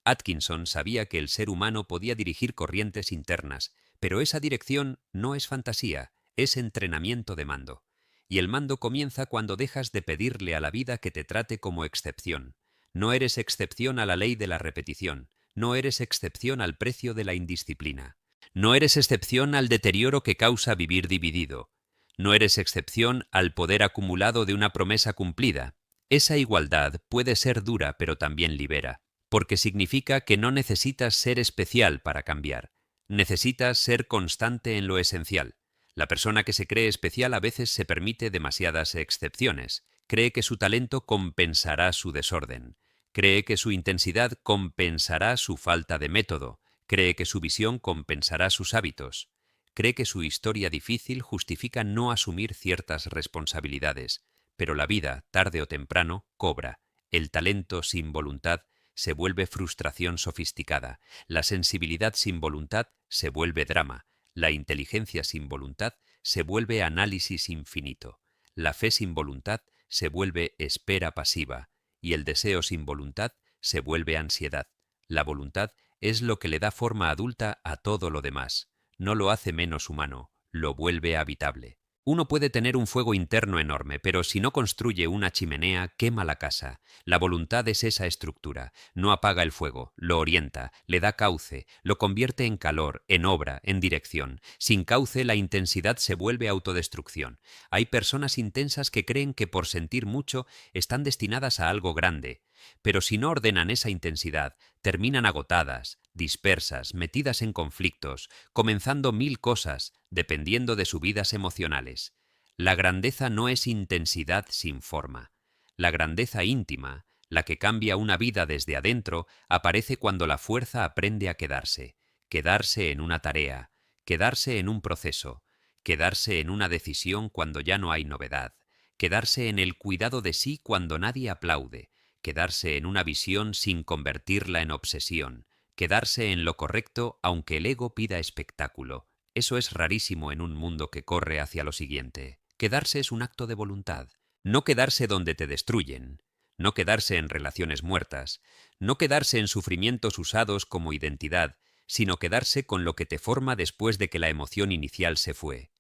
Atkinson sabía que el ser humano podía dirigir corrientes internas, pero esa dirección no es fantasía, es entrenamiento de mando. Y el mando comienza cuando dejas de pedirle a la vida que te trate como excepción. No eres excepción a la ley de la repetición, no eres excepción al precio de la indisciplina. No eres excepción al deterioro que causa vivir dividido. No eres excepción al poder acumulado de una promesa cumplida. Esa igualdad puede ser dura, pero también libera, porque significa que no necesitas ser especial para cambiar. Necesitas ser constante en lo esencial. La persona que se cree especial a veces se permite demasiadas excepciones. Cree que su talento compensará su desorden. Cree que su intensidad compensará su falta de método. Cree que su visión compensará sus hábitos. Cree que su historia difícil justifica no asumir ciertas responsabilidades. Pero la vida, tarde o temprano, cobra. El talento sin voluntad se vuelve frustración sofisticada. La sensibilidad sin voluntad se vuelve drama. La inteligencia sin voluntad se vuelve análisis infinito. La fe sin voluntad se vuelve espera pasiva. Y el deseo sin voluntad se vuelve ansiedad. La voluntad es lo que le da forma adulta a todo lo demás. No lo hace menos humano, lo vuelve habitable. Uno puede tener un fuego interno enorme, pero si no construye una chimenea, quema la casa. La voluntad es esa estructura. No apaga el fuego, lo orienta, le da cauce, lo convierte en calor, en obra, en dirección. Sin cauce, la intensidad se vuelve autodestrucción. Hay personas intensas que creen que por sentir mucho están destinadas a algo grande. Pero si no ordenan esa intensidad, terminan agotadas, dispersas, metidas en conflictos, comenzando mil cosas, dependiendo de subidas emocionales. La grandeza no es intensidad sin forma. La grandeza íntima, la que cambia una vida desde adentro, aparece cuando la fuerza aprende a quedarse. Quedarse en una tarea, quedarse en un proceso, quedarse en una decisión cuando ya no hay novedad, quedarse en el cuidado de sí cuando nadie aplaude, quedarse en una visión sin convertirla en obsesión, quedarse en lo correcto aunque el ego pida espectáculo. Eso es rarísimo en un mundo que corre hacia lo siguiente. Quedarse es un acto de voluntad. No quedarse donde te destruyen. No quedarse en relaciones muertas. No quedarse en sufrimientos usados como identidad, sino quedarse con lo que te forma después de que la emoción inicial se fue.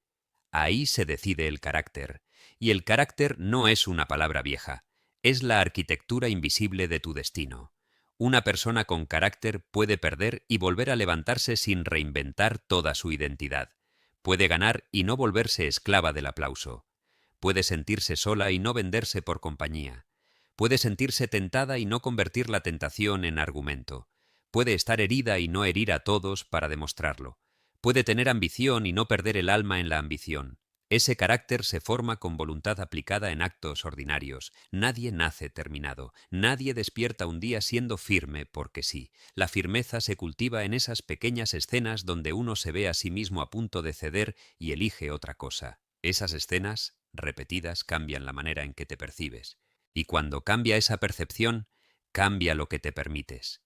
Ahí se decide el carácter. Y el carácter no es una palabra vieja. Es la arquitectura invisible de tu destino. Una persona con carácter puede perder y volver a levantarse sin reinventar toda su identidad. Puede ganar y no volverse esclava del aplauso. Puede sentirse sola y no venderse por compañía. Puede sentirse tentada y no convertir la tentación en argumento. Puede estar herida y no herir a todos para demostrarlo. Puede tener ambición y no perder el alma en la ambición. Ese carácter se forma con voluntad aplicada en actos ordinarios. Nadie nace terminado. Nadie despierta un día siendo firme porque sí. La firmeza se cultiva en esas pequeñas escenas donde uno se ve a sí mismo a punto de ceder y elige otra cosa. Esas escenas, repetidas, cambian la manera en que te percibes. Y cuando cambia esa percepción, cambia lo que te permites.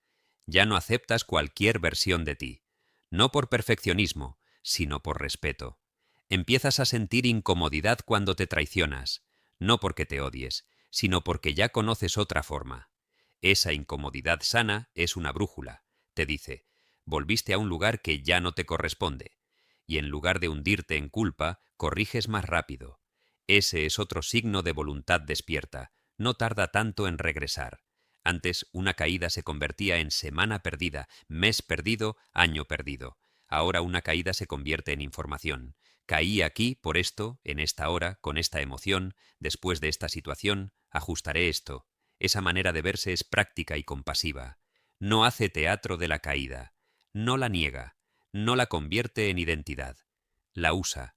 Ya no aceptas cualquier versión de ti. No por perfeccionismo, sino por respeto. Empiezas a sentir incomodidad cuando te traicionas, no porque te odies, sino porque ya conoces otra forma. Esa incomodidad sana es una brújula. Te dice, volviste a un lugar que ya no te corresponde. Y en lugar de hundirte en culpa, corriges más rápido. Ese es otro signo de voluntad despierta. No tarda tanto en regresar. Antes, una caída se convertía en semana perdida, mes perdido, año perdido. Ahora una caída se convierte en información. Caí aquí, por esto, en esta hora, con esta emoción, después de esta situación, ajustaré esto. Esa manera de verse es práctica y compasiva. No hace teatro de la caída. No la niega. No la convierte en identidad. La usa.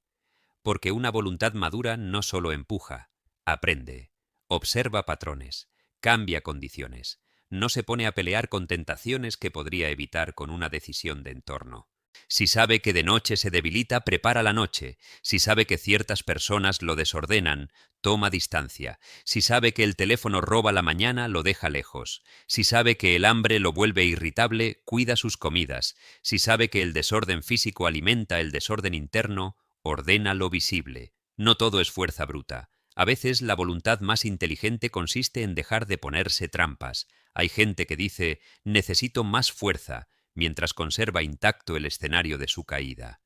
Porque una voluntad madura no solo empuja, aprende, observa patrones, cambia condiciones. No se pone a pelear con tentaciones que podría evitar con una decisión de entorno. Si sabe que de noche se debilita, prepara la noche. Si sabe que ciertas personas lo desordenan, toma distancia. Si sabe que el teléfono roba la mañana, lo deja lejos. Si sabe que el hambre lo vuelve irritable, cuida sus comidas. Si sabe que el desorden físico alimenta el desorden interno, ordena lo visible. No todo es fuerza bruta. A veces la voluntad más inteligente consiste en dejar de ponerse trampas. Hay gente que dice, necesito más fuerza, mientras conserva intacto el escenario de su caída.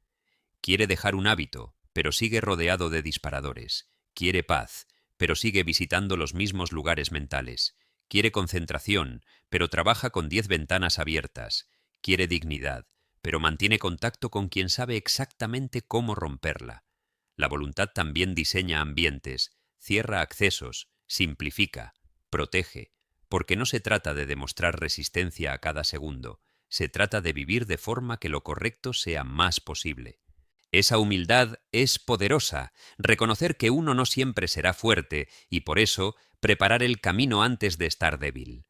Quiere dejar un hábito, pero sigue rodeado de disparadores. Quiere paz, pero sigue visitando los mismos lugares mentales. Quiere concentración, pero trabaja con 10 ventanas abiertas. Quiere dignidad, pero mantiene contacto con quien sabe exactamente cómo romperla. La voluntad también diseña ambientes, cierra accesos, simplifica, protege, porque no se trata de demostrar resistencia a cada segundo, se trata de vivir de forma que lo correcto sea más posible. Esa humildad es poderosa, reconocer que uno no siempre será fuerte y por eso preparar el camino antes de estar débil.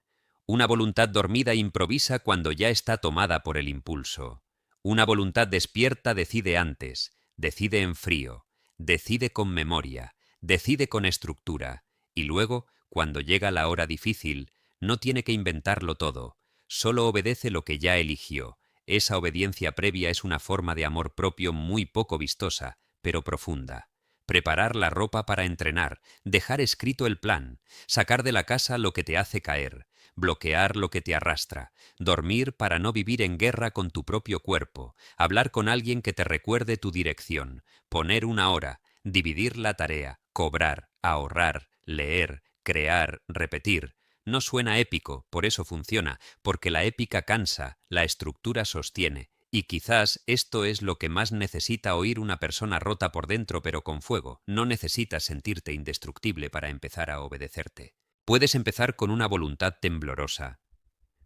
Una voluntad dormida improvisa cuando ya está tomada por el impulso. Una voluntad despierta decide antes, decide en frío, decide con memoria, decide con estructura y luego, cuando llega la hora difícil, no tiene que inventarlo todo, solo obedece lo que ya eligió. Esa obediencia previa es una forma de amor propio muy poco vistosa, pero profunda. Preparar la ropa para entrenar, dejar escrito el plan, sacar de la casa lo que te hace caer, bloquear lo que te arrastra, dormir para no vivir en guerra con tu propio cuerpo, hablar con alguien que te recuerde tu dirección, poner una hora, dividir la tarea, cobrar, ahorrar, leer, crear, repetir. No suena épico, por eso funciona, porque la épica cansa, la estructura sostiene, y quizás esto es lo que más necesita oír una persona rota por dentro pero con fuego. No necesitas sentirte indestructible para empezar a obedecerte. Puedes empezar con una voluntad temblorosa.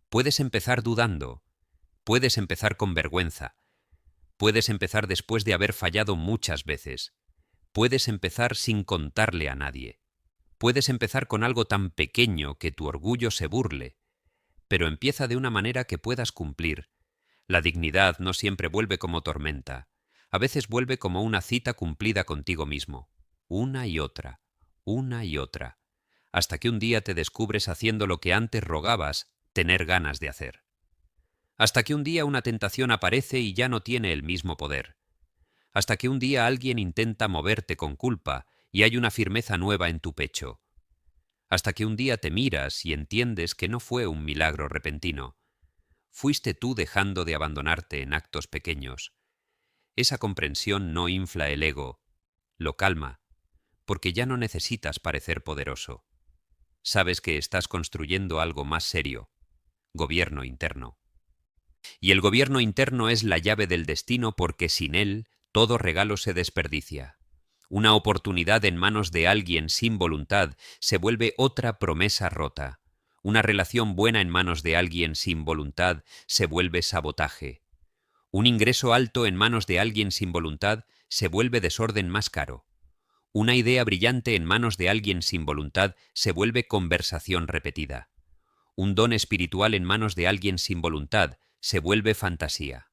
Puedes empezar dudando. Puedes empezar con vergüenza. Puedes empezar después de haber fallado muchas veces. Puedes empezar sin contarle a nadie. Puedes empezar con algo tan pequeño que tu orgullo se burle, pero empieza de una manera que puedas cumplir. La dignidad no siempre vuelve como tormenta, a veces vuelve como una cita cumplida contigo mismo, una y otra, hasta que un día te descubres haciendo lo que antes rogabas tener ganas de hacer. Hasta que un día una tentación aparece y ya no tiene el mismo poder. Hasta que un día alguien intenta moverte con culpa y hay una firmeza nueva en tu pecho. Hasta que un día te miras y entiendes que no fue un milagro repentino. Fuiste tú dejando de abandonarte en actos pequeños. Esa comprensión no infla el ego, lo calma, porque ya no necesitas parecer poderoso. Sabes que estás construyendo algo más serio, gobierno interno. Y el gobierno interno es la llave del destino porque sin él todo regalo se desperdicia. Una oportunidad en manos de alguien sin voluntad se vuelve otra promesa rota. Una relación buena en manos de alguien sin voluntad se vuelve sabotaje. Un ingreso alto en manos de alguien sin voluntad se vuelve desorden más caro. Una idea brillante en manos de alguien sin voluntad se vuelve conversación repetida. Un don espiritual en manos de alguien sin voluntad se vuelve fantasía.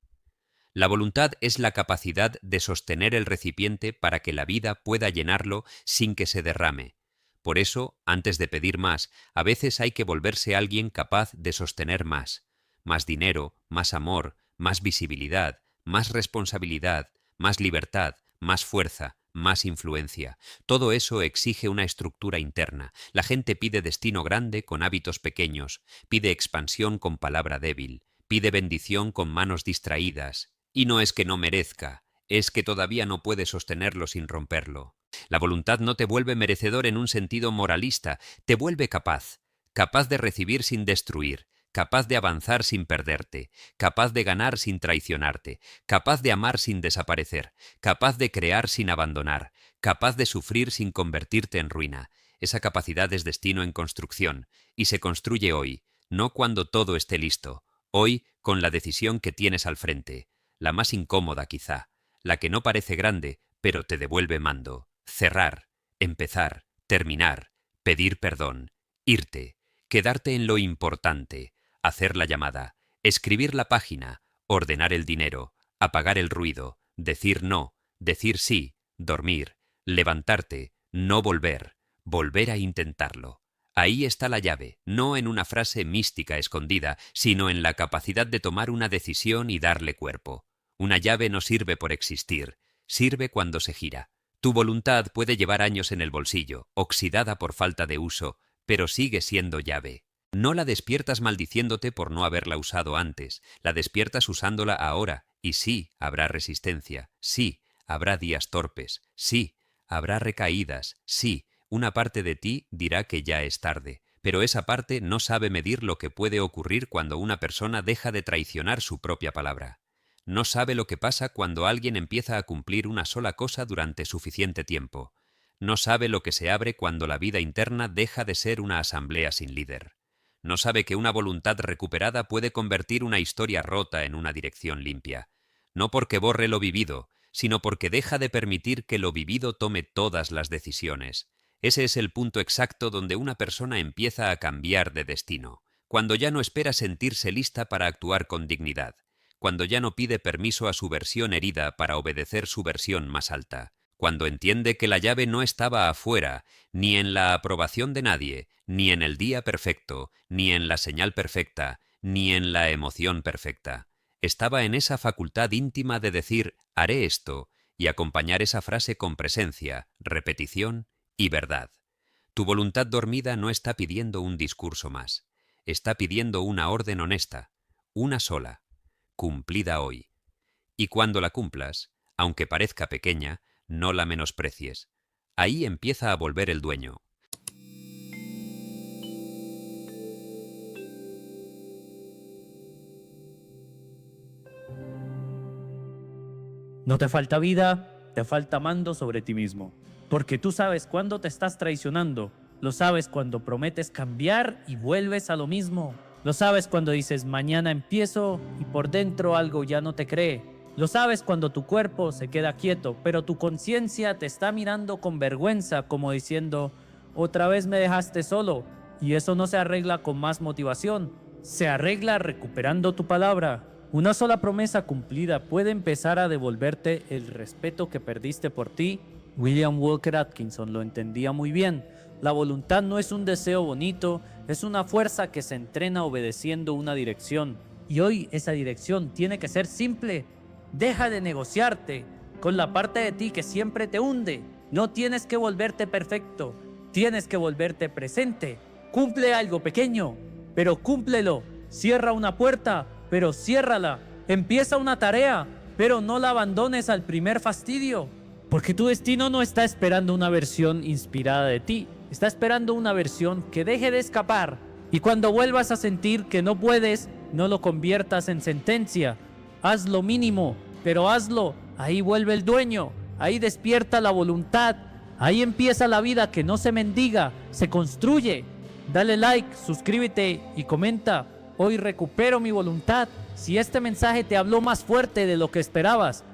La voluntad es la capacidad de sostener el recipiente para que la vida pueda llenarlo sin que se derrame. Por eso, antes de pedir más, a veces hay que volverse alguien capaz de sostener más. Más dinero, más amor, más visibilidad, más responsabilidad, más libertad, más fuerza, más influencia. Todo eso exige una estructura interna. La gente pide destino grande con hábitos pequeños, pide expansión con palabra débil, pide bendición con manos distraídas. Y no es que no merezca, es que todavía no puede sostenerlo sin romperlo. La voluntad no te vuelve merecedor en un sentido moralista, te vuelve capaz, capaz de recibir sin destruir, capaz de avanzar sin perderte, capaz de ganar sin traicionarte, capaz de amar sin desaparecer, capaz de crear sin abandonar, capaz de sufrir sin convertirte en ruina. Esa capacidad es destino en construcción, y se construye hoy, no cuando todo esté listo, hoy con la decisión que tienes al frente. La más incómoda quizá, la que no parece grande, pero te devuelve mando. Cerrar, empezar, terminar, pedir perdón, irte, quedarte en lo importante, hacer la llamada, escribir la página, ordenar el dinero, Apagar el ruido, decir no, decir sí, dormir, levantarte, no volver, volver a intentarlo. Ahí está la llave, no en una frase mística escondida, sino en la capacidad de tomar una decisión y darle cuerpo. Una llave no sirve por existir, sirve cuando se gira. Tu voluntad puede llevar años en el bolsillo, oxidada por falta de uso, pero sigue siendo llave. No la despiertas maldiciéndote por no haberla usado antes, la despiertas usándola ahora, y sí, habrá resistencia, sí, habrá días torpes, sí, habrá recaídas, sí, una parte de ti dirá que ya es tarde, pero esa parte no sabe medir lo que puede ocurrir cuando una persona deja de traicionar su propia palabra. No sabe lo que pasa cuando alguien empieza a cumplir una sola cosa durante suficiente tiempo. No sabe lo que se abre cuando la vida interna deja de ser una asamblea sin líder. No sabe que una voluntad recuperada puede convertir una historia rota en una dirección limpia. No porque borre lo vivido, sino porque deja de permitir que lo vivido tome todas las decisiones. Ese es el punto exacto donde una persona empieza a cambiar de destino, cuando ya no espera sentirse lista para actuar con dignidad, cuando ya no pide permiso a su versión herida para obedecer su versión más alta, cuando entiende que la llave no estaba afuera, ni en la aprobación de nadie, ni en el día perfecto, ni en la señal perfecta, ni en la emoción perfecta. Estaba en esa facultad íntima de decir «haré esto» y acompañar esa frase con presencia, repetición y verdad. Tu voluntad dormida no está pidiendo un discurso más. Está pidiendo una orden honesta, una sola, cumplida hoy. Y cuando la cumplas, aunque parezca pequeña, no la menosprecies. Ahí empieza a volver el dueño. No te falta vida, te falta mando sobre ti mismo. Porque tú sabes cuándo te estás traicionando. Lo sabes cuando prometes cambiar y vuelves a lo mismo. Lo sabes cuando dices mañana empiezo y por dentro algo ya no te cree. Lo sabes cuando tu cuerpo se queda quieto, pero tu conciencia te está mirando con vergüenza como diciendo otra vez me dejaste solo. Y eso no se arregla con más motivación. Se arregla recuperando tu palabra. Una sola promesa cumplida puede empezar a devolverte el respeto que perdiste por ti. William Walker Atkinson lo entendía muy bien. La voluntad no es un deseo bonito, es una fuerza que se entrena obedeciendo una dirección. Y hoy esa dirección tiene que ser simple. Deja de negociarte con la parte de ti que siempre te hunde. No tienes que volverte perfecto, tienes que volverte presente. Cumple algo pequeño, pero cúmplelo. Cierra una puerta, pero ciérrala. Empieza una tarea, pero no la abandones al primer fastidio. Porque tu destino no está esperando una versión inspirada de ti. Está esperando una versión que deje de escapar. Y cuando vuelvas a sentir que no puedes, no lo conviertas en sentencia. Haz lo mínimo, pero hazlo. Ahí vuelve el dueño. Ahí despierta la voluntad. Ahí empieza la vida que no se mendiga, se construye. Dale like, suscríbete y comenta. Hoy recupero mi voluntad. Si este mensaje te habló más fuerte de lo que esperabas,